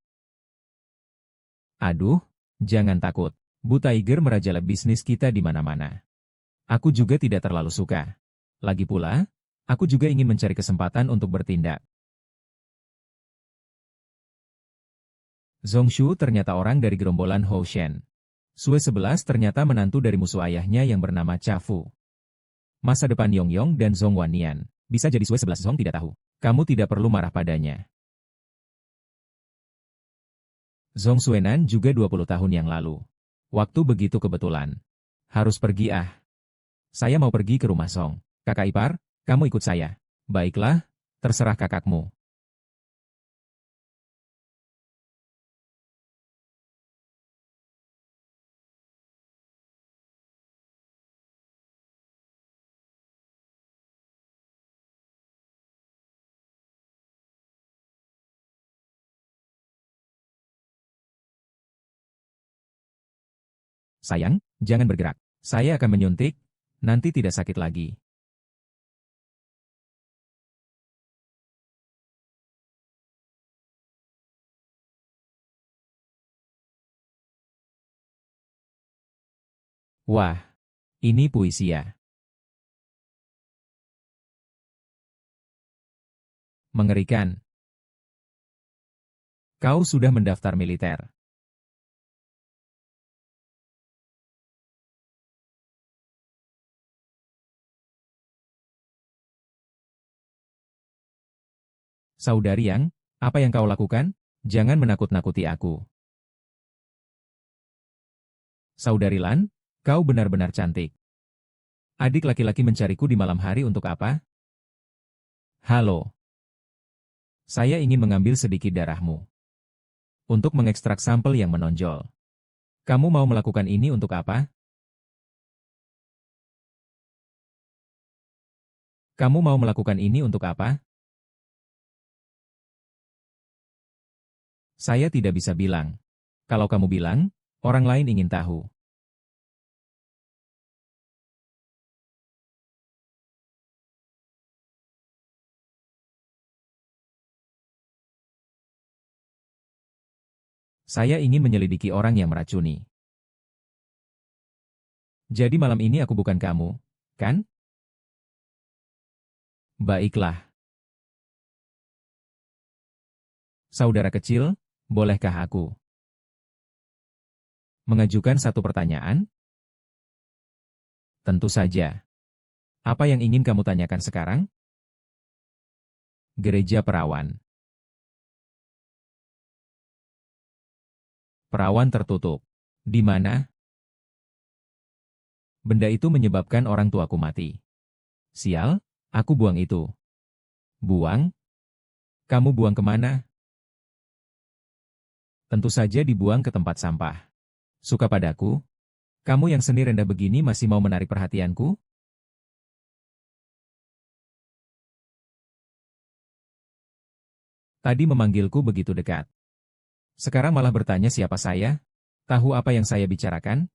Aduh, jangan takut. Bu Tiger merajalela bisnis kita di mana-mana. Aku juga tidak terlalu suka. Lagi pula, aku juga ingin mencari kesempatan untuk bertindak. Zongshu ternyata orang dari gerombolan Hou Shen. Sue 11 ternyata menantu dari musuh ayahnya yang bernama Chafu. Masa depan Yongyong dan Zhong Wannian. Bisa jadi Sue 11 Zhong tidak tahu. Kamu tidak perlu marah padanya. Zhong Xuenan juga 20 tahun yang lalu. Waktu begitu kebetulan. Harus pergi ah. Saya mau pergi ke rumah Song. Kakak ipar, kamu ikut saya. Baiklah, terserah kakakmu. Sayang, jangan bergerak. Saya akan menyuntik, nanti tidak sakit lagi. Wah, ini puisi ya. Mengerikan. Kau sudah mendaftar militer. Saudari Yang, apa yang kau lakukan? Jangan menakut-nakuti aku. Saudari Lan, kau benar-benar cantik. Adik laki-laki mencariku di malam hari untuk apa? Halo. Saya ingin mengambil sedikit darahmu. Untuk mengekstrak sampel yang menonjol. Kamu mau melakukan ini untuk apa? Kamu mau melakukan ini untuk apa? Saya tidak bisa bilang. Kalau kamu bilang, orang lain ingin tahu. Saya ingin menyelidiki orang yang meracuni. Jadi malam ini aku bukan kamu, kan? Baiklah. Saudara kecil, bolehkah aku mengajukan satu pertanyaan? Tentu saja. Apa yang ingin kamu tanyakan sekarang? Gereja Perawan. Perawan tertutup. Di mana? Benda itu menyebabkan orang tuaku mati. Sial, aku buang itu. Buang? Kamu buang kemana? Tentu saja dibuang ke tempat sampah. Suka padaku? Kamu yang seni rendah begini masih mau menarik perhatianku? Tadi memanggilku begitu dekat. Sekarang malah bertanya siapa saya? Tahu apa yang saya bicarakan?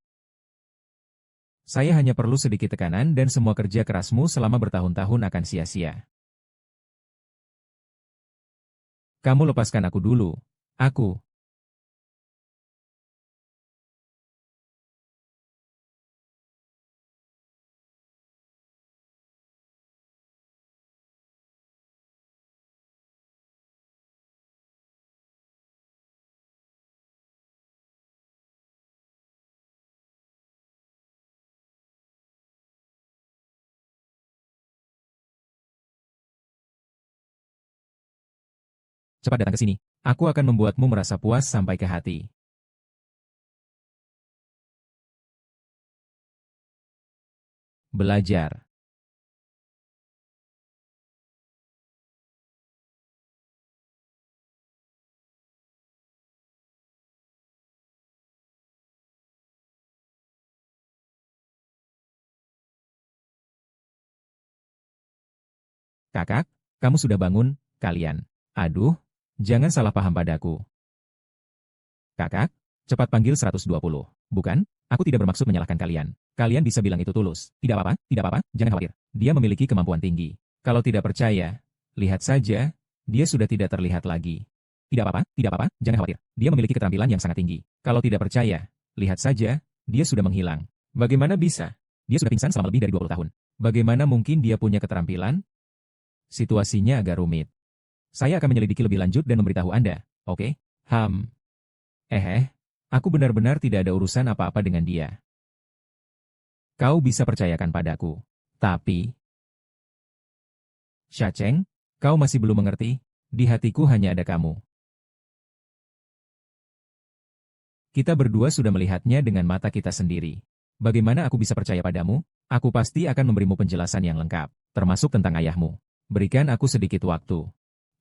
Saya hanya perlu sedikit tekanan dan semua kerja kerasmu selama bertahun-tahun akan sia-sia. Kamu lepaskan aku dulu. Aku. Cepat datang ke sini. Aku akan membuatmu merasa puas sampai ke hati. Belajar. Kakak, kamu sudah bangun, kalian. Aduh, jangan salah paham padaku. Kakak, cepat panggil 120. Bukan, aku tidak bermaksud menyalahkan kalian. Kalian bisa bilang itu tulus. Tidak apa-apa, jangan khawatir. Dia memiliki kemampuan tinggi. Kalau tidak percaya, lihat saja, dia sudah tidak terlihat lagi. Tidak apa-apa, jangan khawatir. Dia memiliki keterampilan yang sangat tinggi. Kalau tidak percaya, lihat saja, dia sudah menghilang. Bagaimana bisa? Dia sudah pingsan selama lebih dari 20 tahun. Bagaimana mungkin dia punya keterampilan? Situasinya agak rumit. Saya akan menyelidiki lebih lanjut dan memberitahu Anda, oke? Eh, aku benar-benar tidak ada urusan apa-apa dengan dia. Kau bisa percayakan padaku. Tapi, Shacheng, kau masih belum mengerti? Di hatiku hanya ada kamu. Kita berdua sudah melihatnya dengan mata kita sendiri. Bagaimana aku bisa percaya padamu? Aku pasti akan memberimu penjelasan yang lengkap, termasuk tentang ayahmu. Berikan aku sedikit waktu.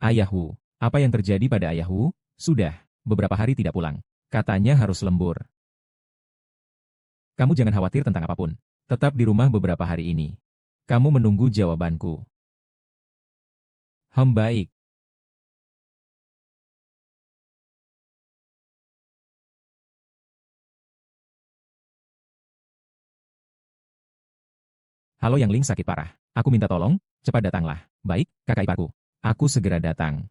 Ayahku, apa yang terjadi pada ayahku? Sudah, beberapa hari tidak pulang. Katanya harus lembur. Kamu jangan khawatir tentang apapun. Tetap di rumah beberapa hari ini. Kamu menunggu jawabanku. Baik. Halo Yang Ling sakit parah. Aku minta tolong, cepat datanglah. Baik, kakak iparku. Aku segera datang.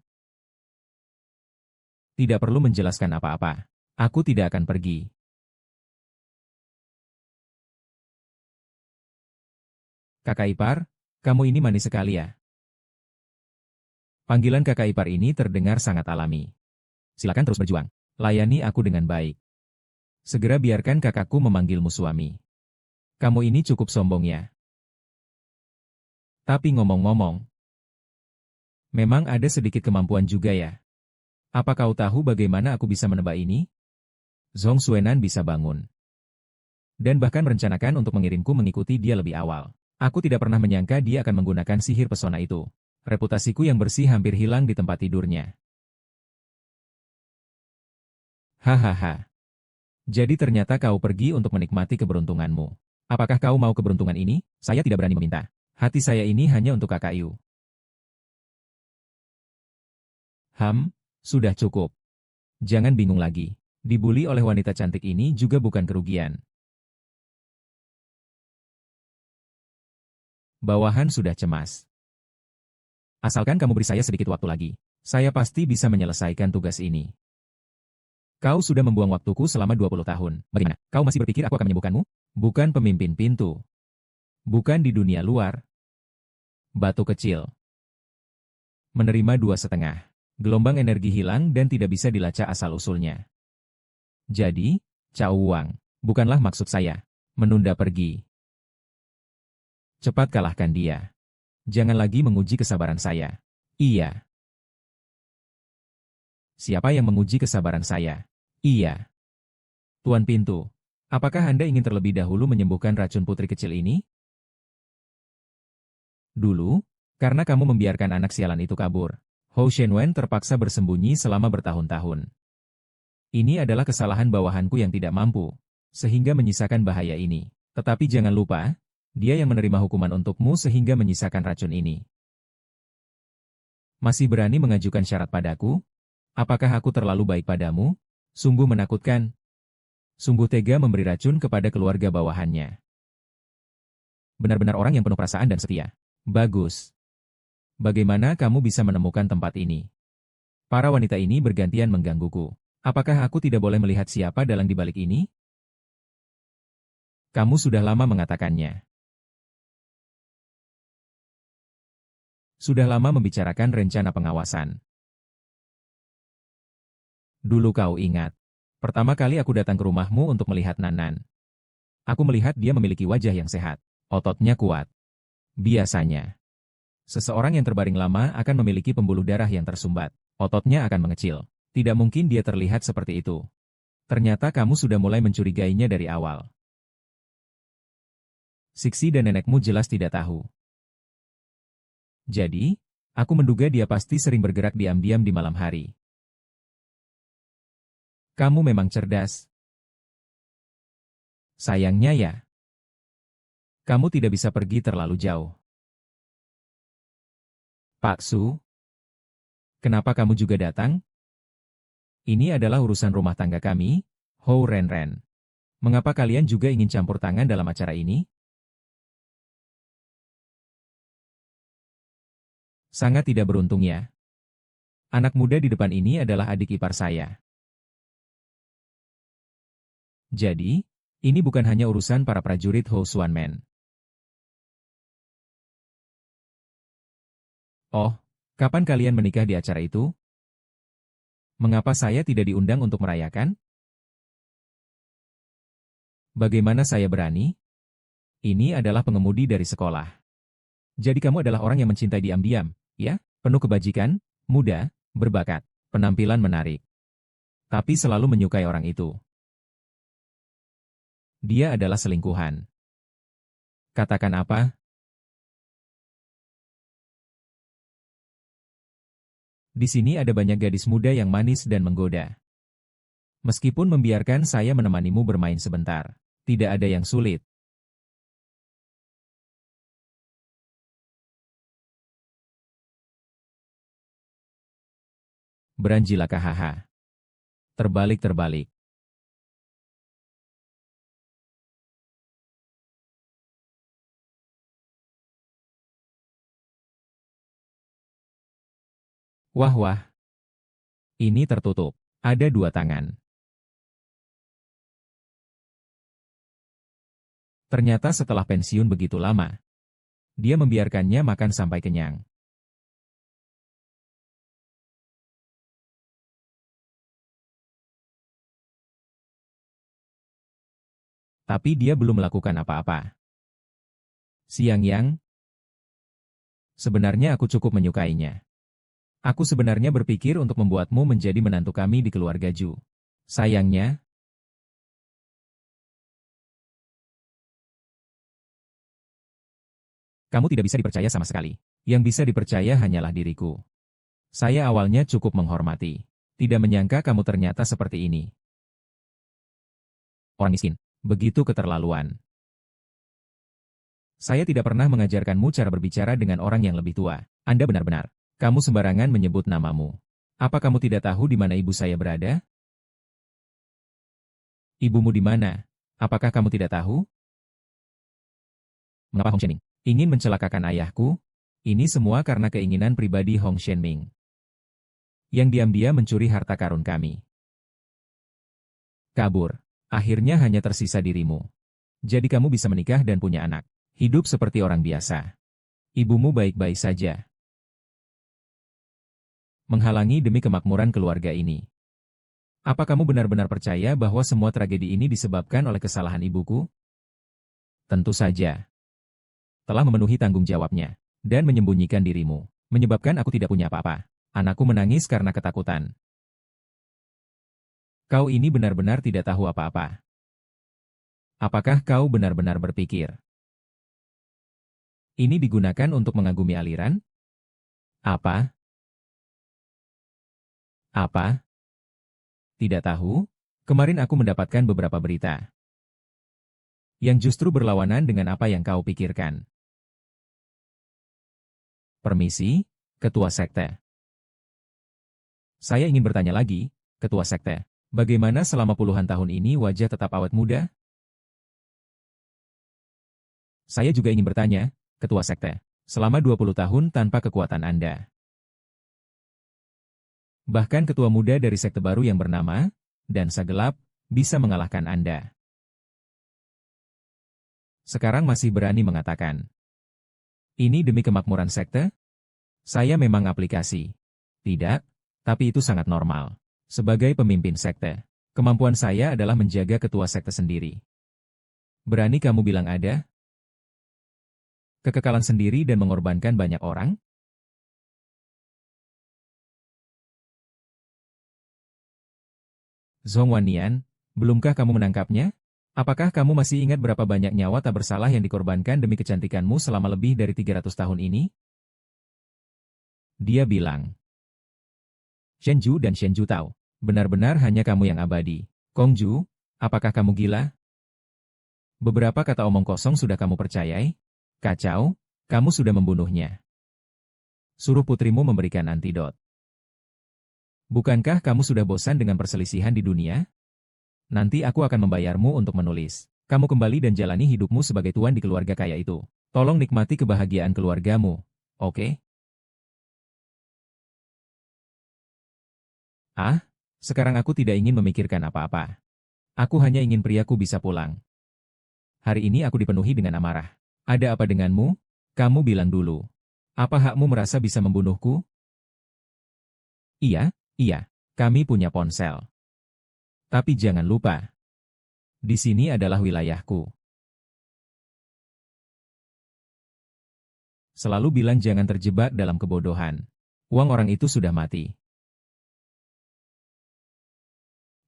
Tidak perlu menjelaskan apa-apa. Aku tidak akan pergi. Kakak ipar, kamu ini manis sekali ya. Panggilan kakak ipar ini terdengar sangat alami. Silakan terus berjuang. Layani aku dengan baik. Segera biarkan kakakku memanggilmu suami. Kamu ini cukup sombong ya. Tapi ngomong-ngomong, memang ada sedikit kemampuan juga ya. Apa kau tahu bagaimana aku bisa menebak ini? Zhong Xuenan bisa bangun. Dan bahkan merencanakan untuk mengirimku mengikuti dia lebih awal. Aku tidak pernah menyangka dia akan menggunakan sihir pesona itu. Reputasiku yang bersih hampir hilang di tempat tidurnya. Hahaha. Jadi ternyata kau pergi untuk menikmati keberuntunganmu. Apakah kau mau keberuntungan ini? Saya tidak berani meminta. Hati saya ini hanya untuk kakak Yu. Sudah cukup. Jangan bingung lagi. Dibuli oleh wanita cantik ini juga bukan kerugian. Bawahan sudah cemas. Asalkan kamu beri saya sedikit waktu lagi, saya pasti bisa menyelesaikan tugas ini. Kau sudah membuang waktuku selama 20 tahun. Bagaimana? Kau masih berpikir aku akan menyembuhkanmu? Bukan pemimpin pintu. Bukan di dunia luar. Batu kecil. Menerima 2,5. Gelombang energi hilang dan tidak bisa dilacak asal-usulnya. Jadi, Cao Wang, bukanlah maksud saya. Menunda pergi. Cepat kalahkan dia. Jangan lagi menguji kesabaran saya. Iya. Siapa yang menguji kesabaran saya? Iya. Tuan Pintu, apakah Anda ingin terlebih dahulu menyembuhkan racun putri kecil ini? Dulu, karena kamu membiarkan anak sialan itu kabur, Hou Shenwen terpaksa bersembunyi selama bertahun-tahun. Ini adalah kesalahan bawahanku yang tidak mampu, sehingga menyisakan bahaya ini. Tetapi jangan lupa, dia yang menerima hukuman untukmu sehingga menyisakan racun ini. Masih berani mengajukan syarat padaku? Apakah aku terlalu baik padamu? Sungguh menakutkan. Sungguh tega memberi racun kepada keluarga bawahannya. Benar-benar orang yang penuh perasaan dan setia. Bagus. Bagaimana kamu bisa menemukan tempat ini? Para wanita ini bergantian menggangguku. Apakah aku tidak boleh melihat siapa dalang di balik ini? Kamu sudah lama mengatakannya. Sudah lama membicarakan rencana pengawasan. Dulu kau ingat. Pertama kali aku datang ke rumahmu untuk melihat Nanan. Aku melihat dia memiliki wajah yang sehat. Ototnya kuat. Biasanya, seseorang yang terbaring lama akan memiliki pembuluh darah yang tersumbat. Ototnya akan mengecil. Tidak mungkin dia terlihat seperti itu. Ternyata kamu sudah mulai mencurigainya dari awal. Siksi dan nenekmu jelas tidak tahu. Jadi, aku menduga dia pasti sering bergerak diam-diam di malam hari. Kamu memang cerdas. Sayangnya ya. Kamu tidak bisa pergi terlalu jauh. Pak Su, kenapa kamu juga datang? Ini adalah urusan rumah tangga kami, Hou Renren. Mengapa kalian juga ingin campur tangan dalam acara ini? Sangat tidak beruntung ya. Anak muda di depan ini adalah adik ipar saya. Jadi, ini bukan hanya urusan para prajurit Hou Xuanmen. Oh, kapan kalian menikah di acara itu? Mengapa saya tidak diundang untuk merayakan? Bagaimana saya berani? Ini adalah pengemudi dari sekolah. Jadi kamu adalah orang yang mencintai diam-diam, ya? Penuh kebajikan, muda, berbakat, penampilan menarik. Tapi selalu menyukai orang itu. Dia adalah selingkuhan. Katakan apa? Di sini ada banyak gadis muda yang manis dan menggoda. Meskipun membiarkan saya menemanimu bermain sebentar, tidak ada yang sulit. Beranjilaka haha. Terbalik-terbalik. Wah wah. Ini tertutup. Ada 2 tangan. Ternyata setelah pensiun begitu lama, dia membiarkannya makan sampai kenyang. Tapi dia belum melakukan apa-apa. Siang Yang, sebenarnya aku cukup menyukainya. Aku sebenarnya berpikir untuk membuatmu menjadi menantu kami di keluarga Ju. Sayangnya, kamu tidak bisa dipercaya sama sekali. Yang bisa dipercaya hanyalah diriku. Saya awalnya cukup menghormati. Tidak menyangka kamu ternyata seperti ini. Orang miskin. Begitu keterlaluan. Saya tidak pernah mengajarkanmu cara berbicara dengan orang yang lebih tua. Anda benar-benar. Kamu sembarangan menyebut namamu. Apa kamu tidak tahu di mana ibu saya berada? Ibumu di mana? Apakah kamu tidak tahu? Mengapa Hong Shenming ingin mencelakakan ayahku? Ini semua karena keinginan pribadi Hong Shenming, yang diam-diam mencuri harta karun kami. Kabur. Akhirnya hanya tersisa dirimu. Jadi kamu bisa menikah dan punya anak. Hidup seperti orang biasa. Ibumu baik-baik saja. Menghalangi demi kemakmuran keluarga ini. Apa kamu benar-benar percaya bahwa semua tragedi ini disebabkan oleh kesalahan ibuku? Tentu saja. Telah memenuhi tanggung jawabnya. Dan menyembunyikan dirimu. Menyebabkan aku tidak punya apa-apa. Anakku menangis karena ketakutan. Kau ini benar-benar tidak tahu apa-apa. Apakah kau benar-benar berpikir ini digunakan untuk mengagumi aliran? Apa? Apa? Tidak tahu? Kemarin aku mendapatkan beberapa berita yang justru berlawanan dengan apa yang kau pikirkan. Permisi, Ketua Sekte. Saya ingin bertanya lagi, Ketua Sekte. Bagaimana selama puluhan tahun ini wajah tetap awet muda? Saya juga ingin bertanya, Ketua Sekte. Selama 20 tahun tanpa kekuatan Anda. Bahkan ketua muda dari sekte baru yang bernama Dansa Gelap bisa mengalahkan Anda. Sekarang masih berani mengatakan, ini demi kemakmuran sekte? Saya memang aplikasi. Tidak, tapi itu sangat normal. Sebagai pemimpin sekte, kemampuan saya adalah menjaga ketua sekte sendiri. Berani kamu bilang ada kekekalan sendiri dan mengorbankan banyak orang? Zhong Wannian, belumkah kamu menangkapnya? Apakah kamu masih ingat berapa banyak nyawa tak bersalah yang dikorbankan demi kecantikanmu selama lebih dari 300 tahun ini? Dia bilang. Shenju dan Shenju Tao. Benar-benar hanya kamu yang abadi. Kongju, apakah kamu gila? Beberapa kata omong kosong sudah kamu percayai? Kacau, kamu sudah membunuhnya. Suruh putrimu memberikan antidot. Bukankah kamu sudah bosan dengan perselisihan di dunia? Nanti aku akan membayarmu untuk menulis. Kamu kembali dan jalani hidupmu sebagai tuan di keluarga kaya itu. Tolong nikmati kebahagiaan keluargamu, oke? Ah, sekarang aku tidak ingin memikirkan apa-apa. Aku hanya ingin priaku bisa pulang. Hari ini aku dipenuhi dengan amarah. Ada apa denganmu? Kamu bilang dulu. Apa hakmu merasa bisa membunuhku? Iya, iya. Kami punya ponsel. Tapi jangan lupa. Di sini adalah wilayahku. Selalu bilang jangan terjebak dalam kebodohan. Uang orang itu sudah mati.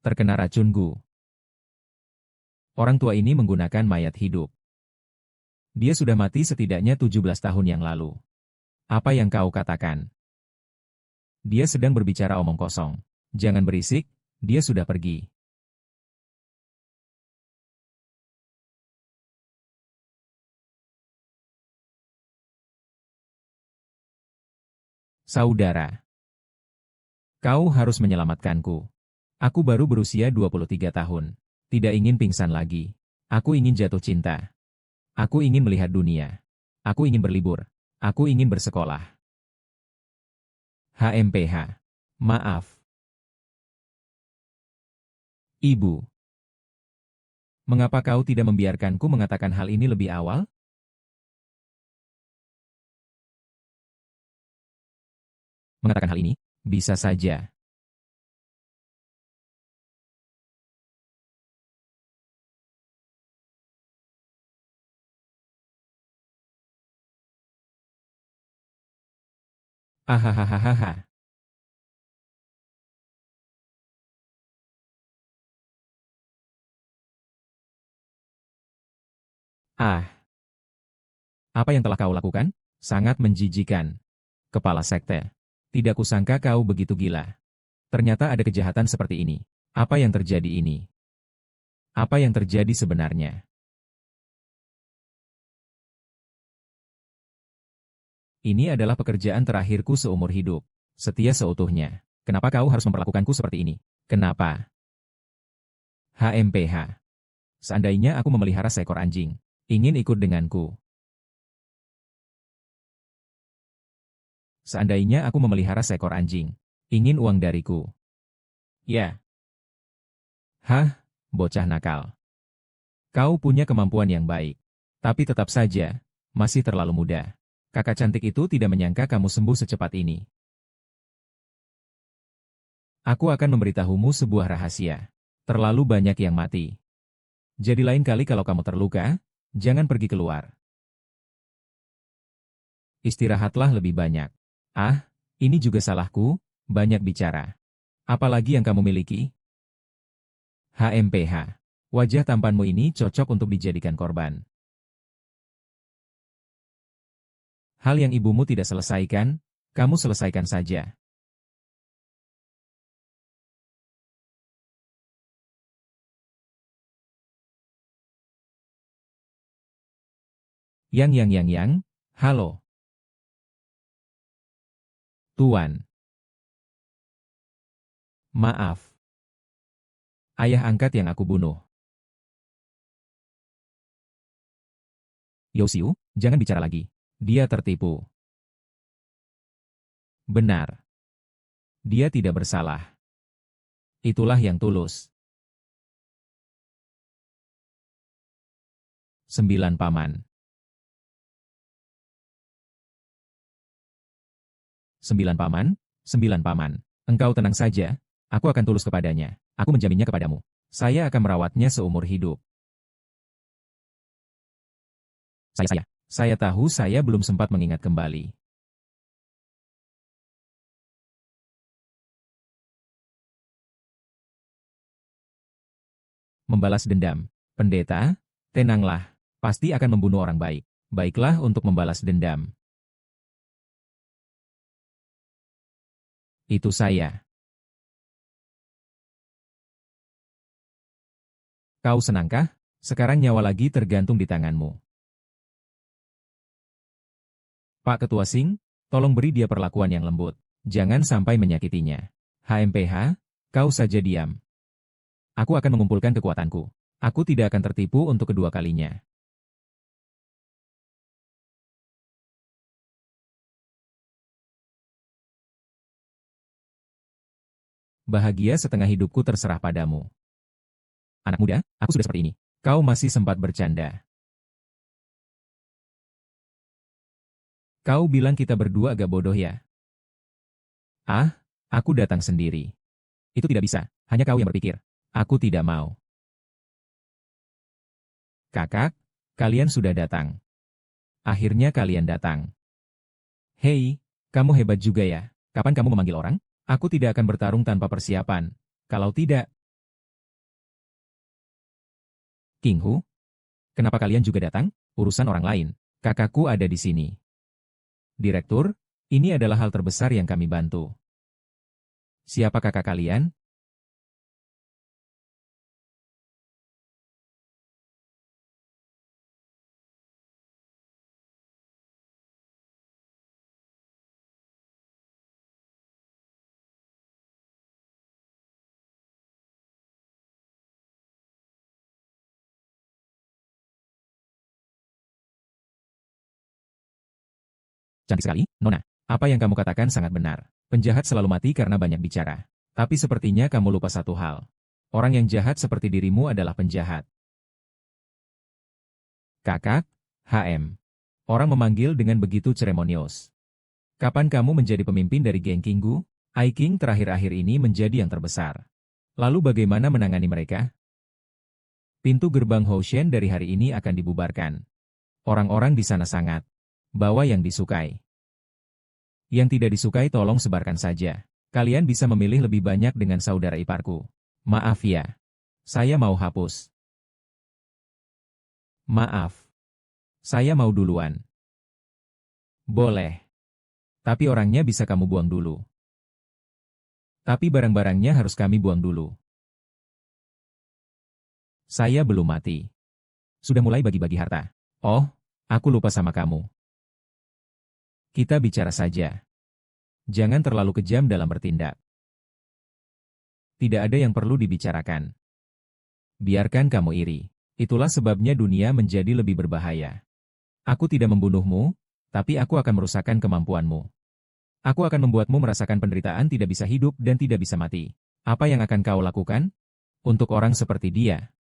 Terkena racun Gu. Orang tua ini menggunakan mayat hidup. Dia sudah mati setidaknya 17 tahun yang lalu. Apa yang kau katakan? Dia sedang berbicara omong kosong. Jangan berisik, dia sudah pergi. Saudara, kau harus menyelamatkanku. Aku baru berusia 23 tahun. Tidak ingin pingsan lagi. Aku ingin jatuh cinta. Aku ingin melihat dunia. Aku ingin berlibur. Aku ingin bersekolah. HMPH. Maaf. Ibu. Mengapa kau tidak membiarkanku mengatakan hal ini lebih awal? Mengatakan hal ini? Bisa saja. Ahahaha. Ah, apa yang telah kau lakukan? Sangat menjijikan. Kepala sekte. Tidak kusangka kau begitu gila. Ternyata ada kejahatan seperti ini. Apa yang terjadi ini? Apa yang terjadi sebenarnya? Ini adalah pekerjaan terakhirku seumur hidup. Setia seutuhnya. Kenapa kau harus memperlakukanku seperti ini? Kenapa? HMPH. Seandainya aku memelihara seekor anjing, ingin ikut denganku. Seandainya aku memelihara seekor anjing, ingin uang dariku. Ya. Hah, bocah nakal. Kau punya kemampuan yang baik. Tapi tetap saja, masih terlalu muda. Kakak cantik itu tidak menyangka kamu sembuh secepat ini. Aku akan memberitahumu sebuah rahasia. Terlalu banyak yang mati. Jadi lain kali kalau kamu terluka, jangan pergi keluar. Istirahatlah lebih banyak. Ah, ini juga salahku, banyak bicara. Apalagi yang kamu miliki? HMPH. Wajah tampanmu ini cocok untuk dijadikan korban. Hal yang ibumu tidak selesaikan, kamu selesaikan saja. Yang, halo. Tuan. Maaf. Ayah angkat yang aku bunuh. Yosiu, jangan bicara lagi. Dia tertipu. Benar. Dia tidak bersalah. Itulah yang tulus. 9 paman. 9 paman, 9 paman. Engkau tenang saja, aku akan tulus kepadanya. Aku menjaminnya kepadamu. Saya akan merawatnya seumur hidup. Saya tahu saya belum sempat mengingat kembali. Membalas dendam. Pendeta, tenanglah. Pasti akan membunuh orang baik. Baiklah untuk membalas dendam. Itu saya. Kau senangkah? Sekarang nyawa lagi tergantung di tanganmu. Pak Ketua Sing, tolong beri dia perlakuan yang lembut. Jangan sampai menyakitinya. HMPH, kau saja diam. Aku akan mengumpulkan kekuatanku. Aku tidak akan tertipu untuk kedua kalinya. Bahagia setengah hidupku terserah padamu. Anak muda, aku sudah seperti ini. Kau masih sempat bercanda. Kau bilang kita berdua agak bodoh ya? Ah, aku datang sendiri. Itu tidak bisa, hanya kau yang berpikir. Aku tidak mau. Kakak, kalian sudah datang. Akhirnya kalian datang. Hei, kamu hebat juga ya. Kapan kamu memanggil orang? Aku tidak akan bertarung tanpa persiapan. Kalau tidak, King Hu? Kenapa kalian juga datang? Urusan orang lain. Kakakku ada di sini. Direktur, ini adalah hal terbesar yang kami bantu. Siapa kakak kalian? Cantik sekali, Nona. Apa yang kamu katakan sangat benar. Penjahat selalu mati karena banyak bicara. Tapi sepertinya kamu lupa satu hal. Orang yang jahat seperti dirimu adalah penjahat. Kakak, HM. Orang memanggil dengan begitu ceremonius. Kapan kamu menjadi pemimpin dari geng Kinggu? I King terakhir-akhir ini menjadi yang terbesar. Lalu bagaimana menangani mereka? Pintu gerbang Hoshen dari hari ini akan dibubarkan. Orang-orang di sana sangat. Bawa yang disukai. Yang tidak disukai tolong sebarkan saja. Kalian bisa memilih lebih banyak dengan saudara iparku. Maaf ya. Saya mau hapus. Maaf. Saya mau duluan. Boleh. Tapi orangnya bisa kamu buang dulu. Tapi barang-barangnya harus kami buang dulu. Saya belum mati. Sudah mulai bagi-bagi harta. Oh, aku lupa sama kamu. Kita bicara saja. Jangan terlalu kejam dalam bertindak. Tidak ada yang perlu dibicarakan. Biarkan kamu iri. Itulah sebabnya dunia menjadi lebih berbahaya. Aku tidak membunuhmu, tapi aku akan merusakkan kemampuanmu. Aku akan membuatmu merasakan penderitaan tidak bisa hidup dan tidak bisa mati. Apa yang akan kau lakukan? Untuk orang seperti dia.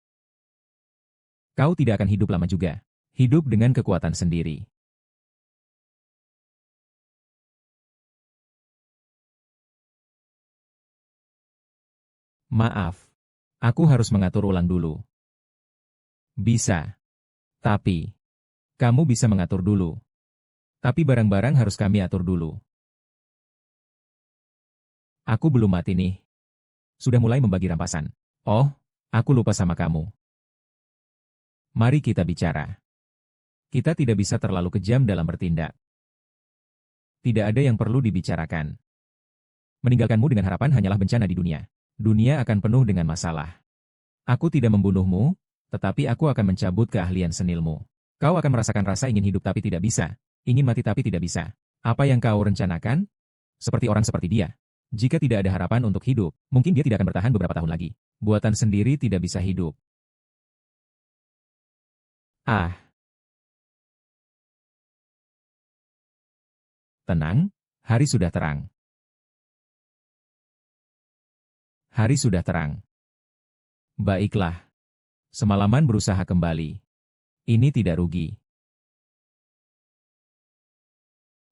Kau tidak akan hidup lama juga. Hidup dengan kekuatan sendiri. Maaf. Aku harus mengatur ulang dulu. Bisa. Tapi, kamu bisa mengatur dulu. Tapi barang-barang harus kami atur dulu. Aku belum mati nih. Sudah mulai membagi rampasan. Oh, aku lupa sama kamu. Mari kita bicara. Kita tidak bisa terlalu kejam dalam bertindak. Tidak ada yang perlu dibicarakan. Meninggalkanmu dengan harapan hanyalah bencana di dunia. Dunia akan penuh dengan masalah. Aku tidak membunuhmu, tetapi aku akan mencabut keahlian senilmu. Kau akan merasakan rasa ingin hidup tapi tidak bisa. Ingin mati tapi tidak bisa. Apa yang kau rencanakan? Seperti orang seperti dia. Jika tidak ada harapan untuk hidup, mungkin dia tidak akan bertahan beberapa tahun lagi. Buatan sendiri tidak bisa hidup. Ah, tenang, hari sudah terang. Hari sudah terang. Baiklah. Semalaman berusaha kembali. Ini tidak rugi.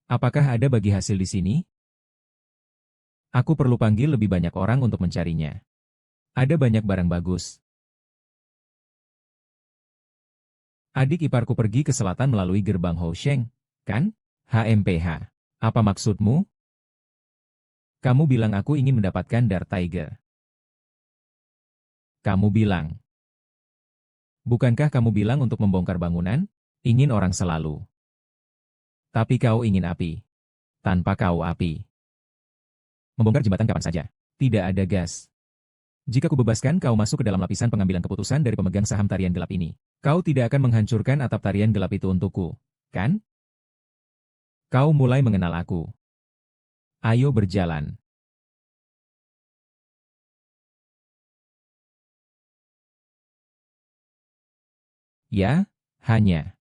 Apakah ada bagi hasil di sini? Aku perlu panggil lebih banyak orang untuk mencarinya. Ada banyak barang bagus. Adik iparku pergi ke selatan melalui gerbang Housheng, kan? HMPH. Apa maksudmu? Kamu bilang aku ingin mendapatkan Dark Tiger. Kamu bilang. Bukankah kamu bilang untuk membongkar bangunan? Ingin orang selalu. Tapi kau ingin api. Tanpa kau api. Membongkar jembatan kapan saja. Tidak ada gas. Jika kubebaskan kau masuk ke dalam lapisan pengambilan keputusan dari pemegang saham tarian gelap ini. Kau tidak akan menghancurkan atap tarian gelap itu untukku, kan? Kau mulai mengenal aku. Ayo berjalan. Ya, hanya.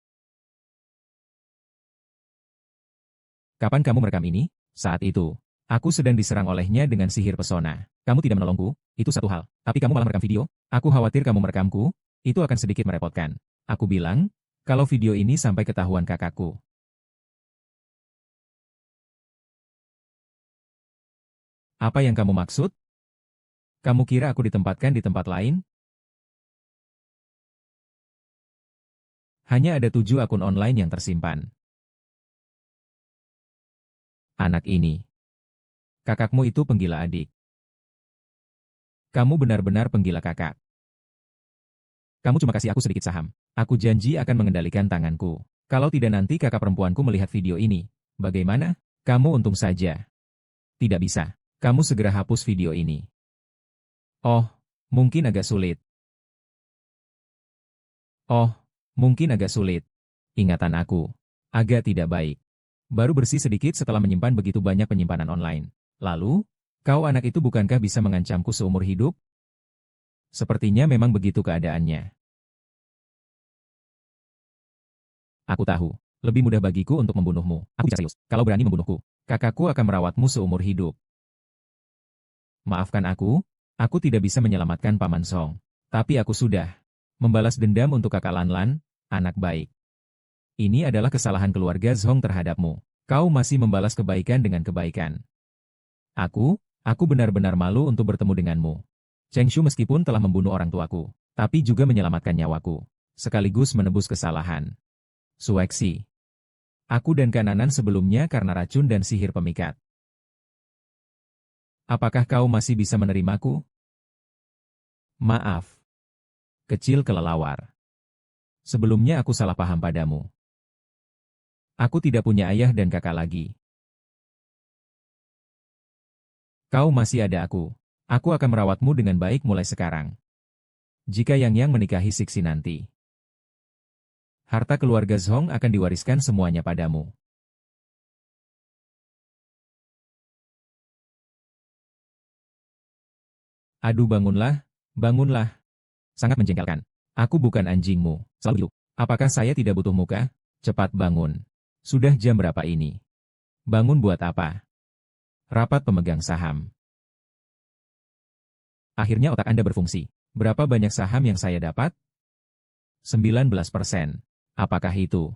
Kapan kamu merekam ini? Saat itu. Aku sedang diserang olehnya dengan sihir pesona. Kamu tidak menolongku, itu satu hal. Tapi kamu malah merekam video. Aku khawatir kamu merekamku, itu akan sedikit merepotkan. Aku bilang, kalau video ini sampai ketahuan kakakku. Apa yang kamu maksud? Kamu kira aku ditempatkan di tempat lain? Hanya ada 7 akun online yang tersimpan. Anak ini. Kakakmu itu penggila adik. Kamu benar-benar penggila kakak. Kamu cuma kasih aku sedikit saham. Aku janji akan mengendalikan tanganku. Kalau tidak nanti kakak perempuanku melihat video ini. Bagaimana? Kamu untung saja. Tidak bisa. Kamu segera hapus video ini. Oh, mungkin agak sulit. Oh, mungkin agak sulit. Ingatan aku. Agak tidak baik. Baru bersih sedikit setelah menyimpan begitu banyak penyimpanan online. Lalu, kau anak itu bukankah bisa mengancamku seumur hidup? Sepertinya memang begitu keadaannya. Aku tahu. Lebih mudah bagiku untuk membunuhmu. Aku bicara serius. Kalau berani membunuhku, kakakku akan merawatmu seumur hidup. Maafkan aku tidak bisa menyelamatkan Paman Song. Tapi aku sudah membalas dendam untuk kakak Lanlan, anak baik. Ini adalah kesalahan keluarga Zhong terhadapmu. Kau masih membalas kebaikan dengan kebaikan. Aku benar-benar malu untuk bertemu denganmu. Cheng Shu meskipun telah membunuh orang tuaku, tapi juga menyelamatkan nyawaku, sekaligus menebus kesalahan. Sueksi. Aku dan Kananan sebelumnya karena racun dan sihir pemikat. Apakah kau masih bisa menerimaku? Maaf. Kecil kelelawar. Sebelumnya aku salah paham padamu. Aku tidak punya ayah dan kakak lagi. Kau masih ada aku. Aku akan merawatmu dengan baik mulai sekarang. Jika Yang menikahi Sixi nanti, harta keluarga Zhong akan diwariskan semuanya padamu. Aduh bangunlah, bangunlah. Sangat menjengkelkan. Aku bukan anjingmu, selalu hidup. Apakah saya tidak butuh muka? Cepat bangun. Sudah jam berapa ini? Bangun buat apa? Rapat pemegang saham. Akhirnya otak Anda berfungsi. Berapa banyak saham yang saya dapat? 19%. Apakah itu?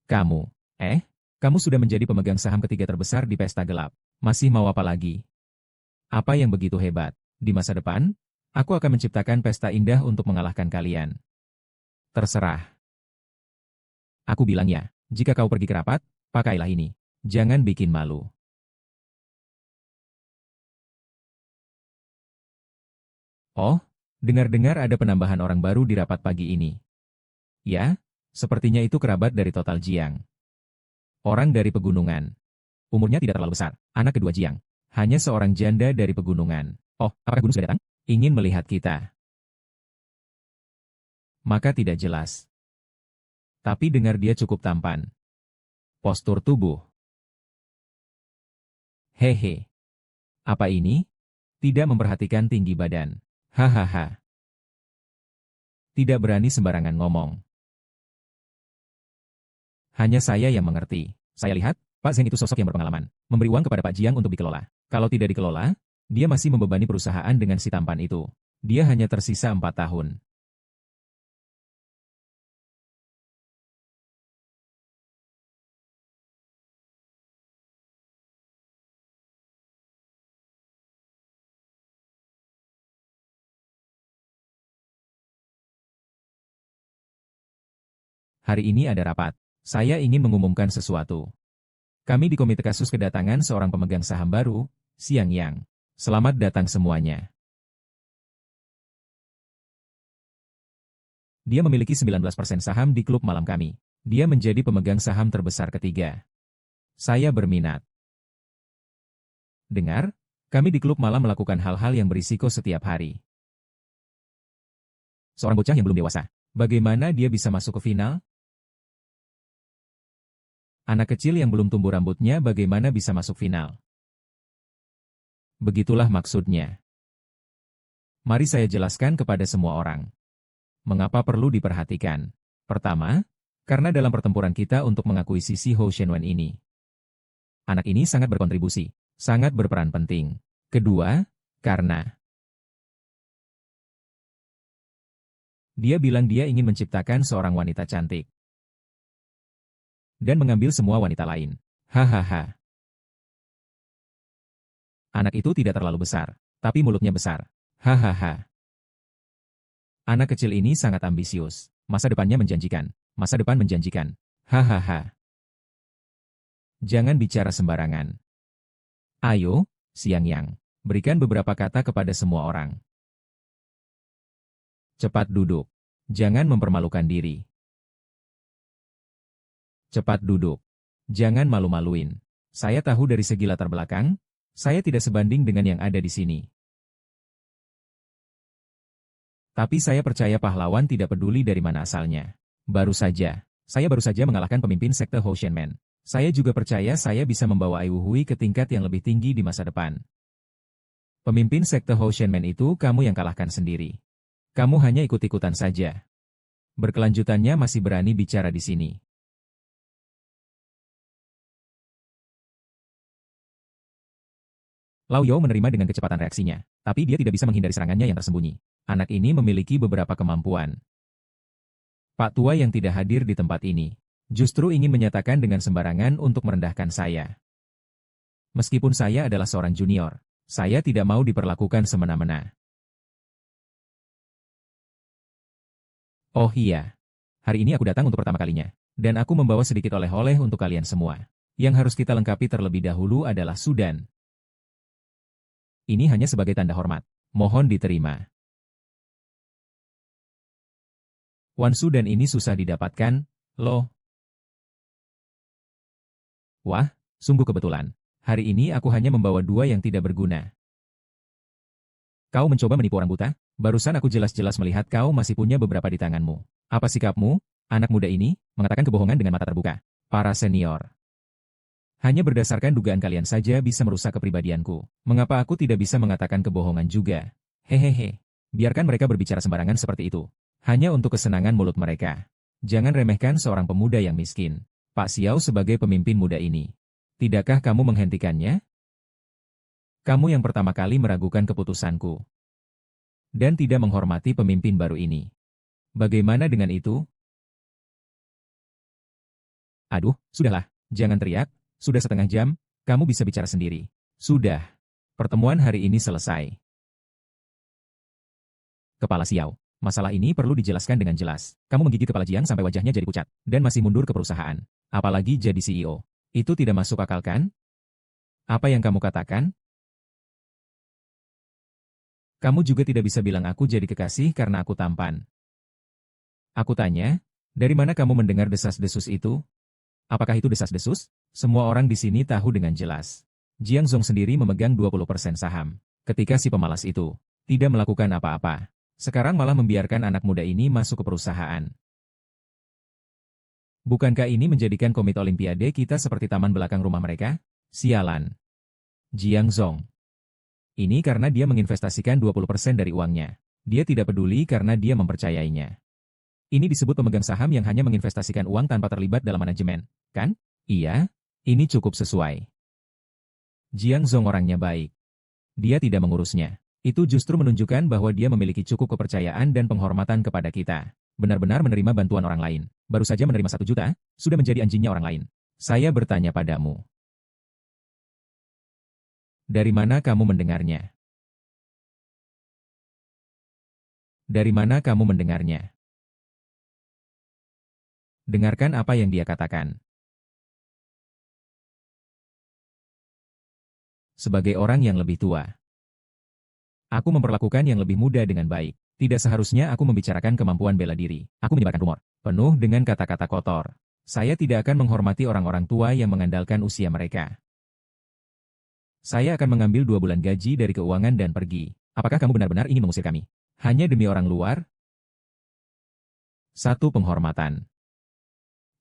Kamu. Kamu sudah menjadi pemegang saham ketiga terbesar di pesta gelap. Masih mau apa lagi? Apa yang begitu hebat? Di masa depan, aku akan menciptakan pesta indah untuk mengalahkan kalian. Terserah. Aku bilang ya, jika kau pergi ke rapat, pakailah ini. Jangan bikin malu. Oh, dengar-dengar ada penambahan orang baru di rapat pagi ini. Ya, sepertinya itu kerabat dari Total Jiang. Orang dari pegunungan. Umurnya tidak terlalu besar, anak kedua Jiang. Hanya seorang janda dari pegunungan. Oh, apakah gunung sudah datang? Ingin melihat kita. Maka tidak jelas. Tapi dengar dia cukup tampan. Postur tubuh. Hehe. Apa ini? Tidak memperhatikan tinggi badan. Hahaha. Tidak berani sembarangan ngomong. Hanya saya yang mengerti. Saya lihat, Pak Zeng itu sosok yang berpengalaman. Memberi uang kepada Pak Jiang untuk dikelola. Kalau tidak dikelola, dia masih membebani perusahaan dengan si tampan itu. Dia hanya tersisa 4 tahun. Hari ini ada rapat. Saya ingin mengumumkan sesuatu. Kami di komite kasus kedatangan seorang pemegang saham baru, Xiang Yang. Selamat datang semuanya. Dia memiliki 19% saham di klub malam kami. Dia menjadi pemegang saham terbesar ketiga. Saya berminat. Dengar, kami di klub malam melakukan hal-hal yang berisiko setiap hari. Seorang bocah yang belum dewasa. Bagaimana dia bisa masuk ke final? Anak kecil yang belum tumbuh rambutnya bagaimana bisa masuk final? Begitulah maksudnya. Mari saya jelaskan kepada semua orang. Mengapa perlu diperhatikan? Pertama, karena dalam pertempuran kita untuk mengakuisisi Hou Shenwen ini. Anak ini sangat berkontribusi, sangat berperan penting. Kedua, karena dia bilang dia ingin menciptakan seorang wanita cantik. Dan mengambil semua wanita lain. Hahaha. Anak itu tidak terlalu besar, tapi mulutnya besar. Hahaha. Anak kecil ini sangat ambisius. Masa depannya menjanjikan. Masa depan menjanjikan. Hahaha. Jangan bicara sembarangan. Ayo, Xiang Yang. Berikan beberapa kata kepada semua orang. Cepat duduk. Jangan mempermalukan diri. Cepat duduk. Jangan malu-maluin. Saya tahu dari segi latar belakang, saya tidak sebanding dengan yang ada di sini. Tapi saya percaya pahlawan tidak peduli dari mana asalnya. Saya baru saja mengalahkan pemimpin sekte Hou Shenmen. Saya juga percaya saya bisa membawa Ai Wuhui ke tingkat yang lebih tinggi di masa depan. Pemimpin sekte Hou Shenmen itu kamu yang kalahkan sendiri. Kamu hanya ikut-ikutan saja. Berkelanjutannya masih berani bicara di sini. Lao Yao menerima dengan kecepatan reaksinya, tapi dia tidak bisa menghindari serangannya yang tersembunyi. Anak ini memiliki beberapa kemampuan. Pak Tua yang tidak hadir di tempat ini, justru ingin menyatakan dengan sembarangan untuk merendahkan saya. Meskipun saya adalah seorang junior, saya tidak mau diperlakukan semena-mena. Oh iya, hari ini aku datang untuk pertama kalinya, dan aku membawa sedikit oleh-oleh untuk kalian semua. Yang harus kita lengkapi terlebih dahulu adalah Sudan. Ini hanya sebagai tanda hormat. Mohon diterima. Wan Sudan ini susah didapatkan, loh. Wah, sungguh kebetulan. Hari ini aku hanya membawa 2 yang tidak berguna. Kau mencoba menipu orang buta? Barusan aku jelas-jelas melihat kau masih punya beberapa di tanganmu. Apa sikapmu, anak muda ini, mengatakan kebohongan dengan mata terbuka? Para senior. Hanya berdasarkan dugaan kalian saja bisa merusak kepribadianku. Mengapa aku tidak bisa mengatakan kebohongan juga? Hehehe. Biarkan mereka berbicara sembarangan seperti itu. Hanya untuk kesenangan mulut mereka. Jangan remehkan seorang pemuda yang miskin. Pak Xiao sebagai pemimpin muda ini. Tidakkah kamu menghentikannya? Kamu yang pertama kali meragukan keputusanku. Dan tidak menghormati pemimpin baru ini. Bagaimana dengan itu? Aduh, sudahlah, jangan teriak. Sudah setengah jam, kamu bisa bicara sendiri. Sudah. Pertemuan hari ini selesai. Kepala Xiao, masalah ini perlu dijelaskan dengan jelas. Kamu menggigit kepala Jiang sampai wajahnya jadi pucat, dan masih mundur ke perusahaan. Apalagi jadi CEO. Itu tidak masuk akal kan? Apa yang kamu katakan? Kamu juga tidak bisa bilang aku jadi kekasih karena aku tampan. Aku tanya, dari mana kamu mendengar desas-desus itu? Apakah itu desas-desus? Semua orang di sini tahu dengan jelas. Jiang Zong sendiri memegang 20% saham. Ketika si pemalas itu tidak melakukan apa-apa, sekarang malah membiarkan anak muda ini masuk ke perusahaan. Bukankah ini menjadikan komite olimpiade kita seperti taman belakang rumah mereka? Sialan. Jiang Zong. Ini karena dia menginvestasikan 20% dari uangnya. Dia tidak peduli karena dia mempercayainya. Ini disebut pemegang saham yang hanya menginvestasikan uang tanpa terlibat dalam manajemen, kan? Iya, ini cukup sesuai. Jiang Zong orangnya baik. Dia tidak mengurusnya. Itu justru menunjukkan bahwa dia memiliki cukup kepercayaan dan penghormatan kepada kita. Benar-benar menerima bantuan orang lain. Baru saja menerima 1 juta, sudah menjadi anjingnya orang lain. Saya bertanya padamu. Dari mana kamu mendengarnya? Dari mana kamu mendengarnya? Dengarkan apa yang dia katakan. Sebagai orang yang lebih tua, aku memperlakukan yang lebih muda dengan baik. Tidak seharusnya aku membicarakan kemampuan bela diri. Aku menyebarkan rumor, penuh dengan kata-kata kotor. Saya tidak akan menghormati orang-orang tua yang mengandalkan usia mereka. Saya akan mengambil 2 bulan gaji dari keuangan dan pergi. Apakah kamu benar-benar ingin mengusir kami? Hanya demi orang luar? 1 penghormatan.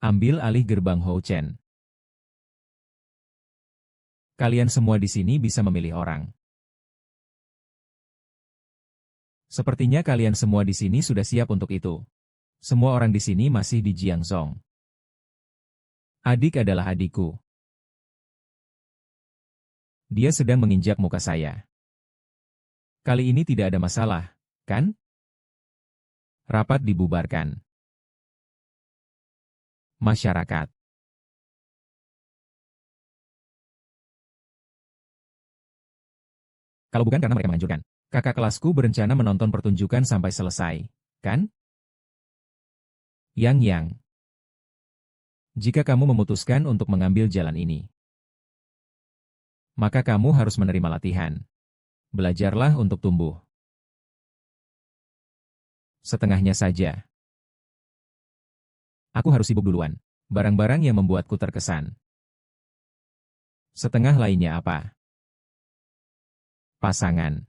Ambil alih gerbang Hou Chen. Kalian semua di sini bisa memilih orang. Sepertinya kalian semua di sini sudah siap untuk itu. Semua orang di sini masih di Jiangzhong. Adik adalah adikku. Dia sedang menginjak muka saya. Kali ini tidak ada masalah, kan? Rapat dibubarkan. Masyarakat. Kalau bukan karena mereka menganjurkan, kakak kelasku berencana menonton pertunjukan sampai selesai, kan? Yang. Jika kamu memutuskan untuk mengambil jalan ini, maka kamu harus menerima latihan. Belajarlah untuk tumbuh. Setengahnya saja. Aku harus sibuk duluan. Barang-barang yang membuatku terkesan. Setengah lainnya apa? Pasangan.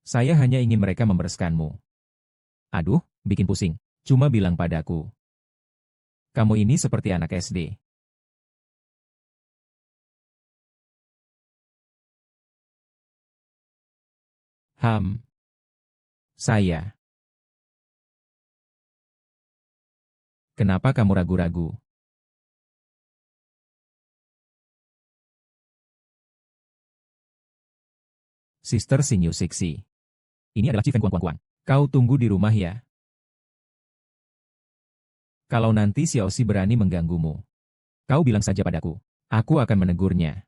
Saya hanya ingin mereka membereskanmu. Aduh, bikin pusing. Cuma bilang padaku. Kamu ini seperti anak SD. Saya. Kenapa kamu ragu-ragu? Sister Sinyu Siksi. Ini adalah Chief Kuang. Kau tunggu di rumah ya. Kalau nanti Xiaoxi berani mengganggumu, kau bilang saja padaku. Aku akan menegurnya.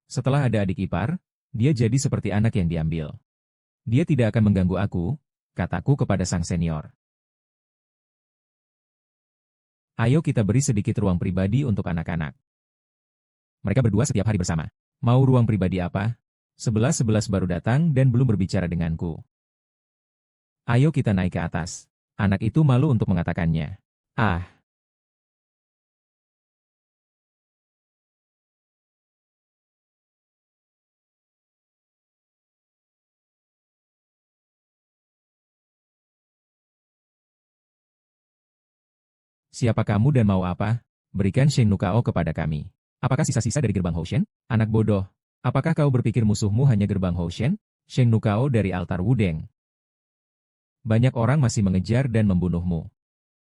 Setelah ada adik ipar, dia jadi seperti anak yang diambil. Dia tidak akan mengganggu aku, kataku kepada sang senior. Ayo kita beri sedikit ruang pribadi untuk anak-anak. Mereka berdua setiap hari bersama. Mau ruang pribadi apa? 11-11 baru datang dan belum berbicara denganku. Ayo kita naik ke atas. Anak itu malu untuk mengatakannya. Ah. Siapa kamu dan mau apa? Berikan Shen Nukao kepada kami. Apakah sisa-sisa dari gerbang Hoshen? Anak bodoh. Apakah kau berpikir musuhmu hanya gerbang Hoshen? Shen Nukao dari altar Wudeng. Banyak orang masih mengejar dan membunuhmu.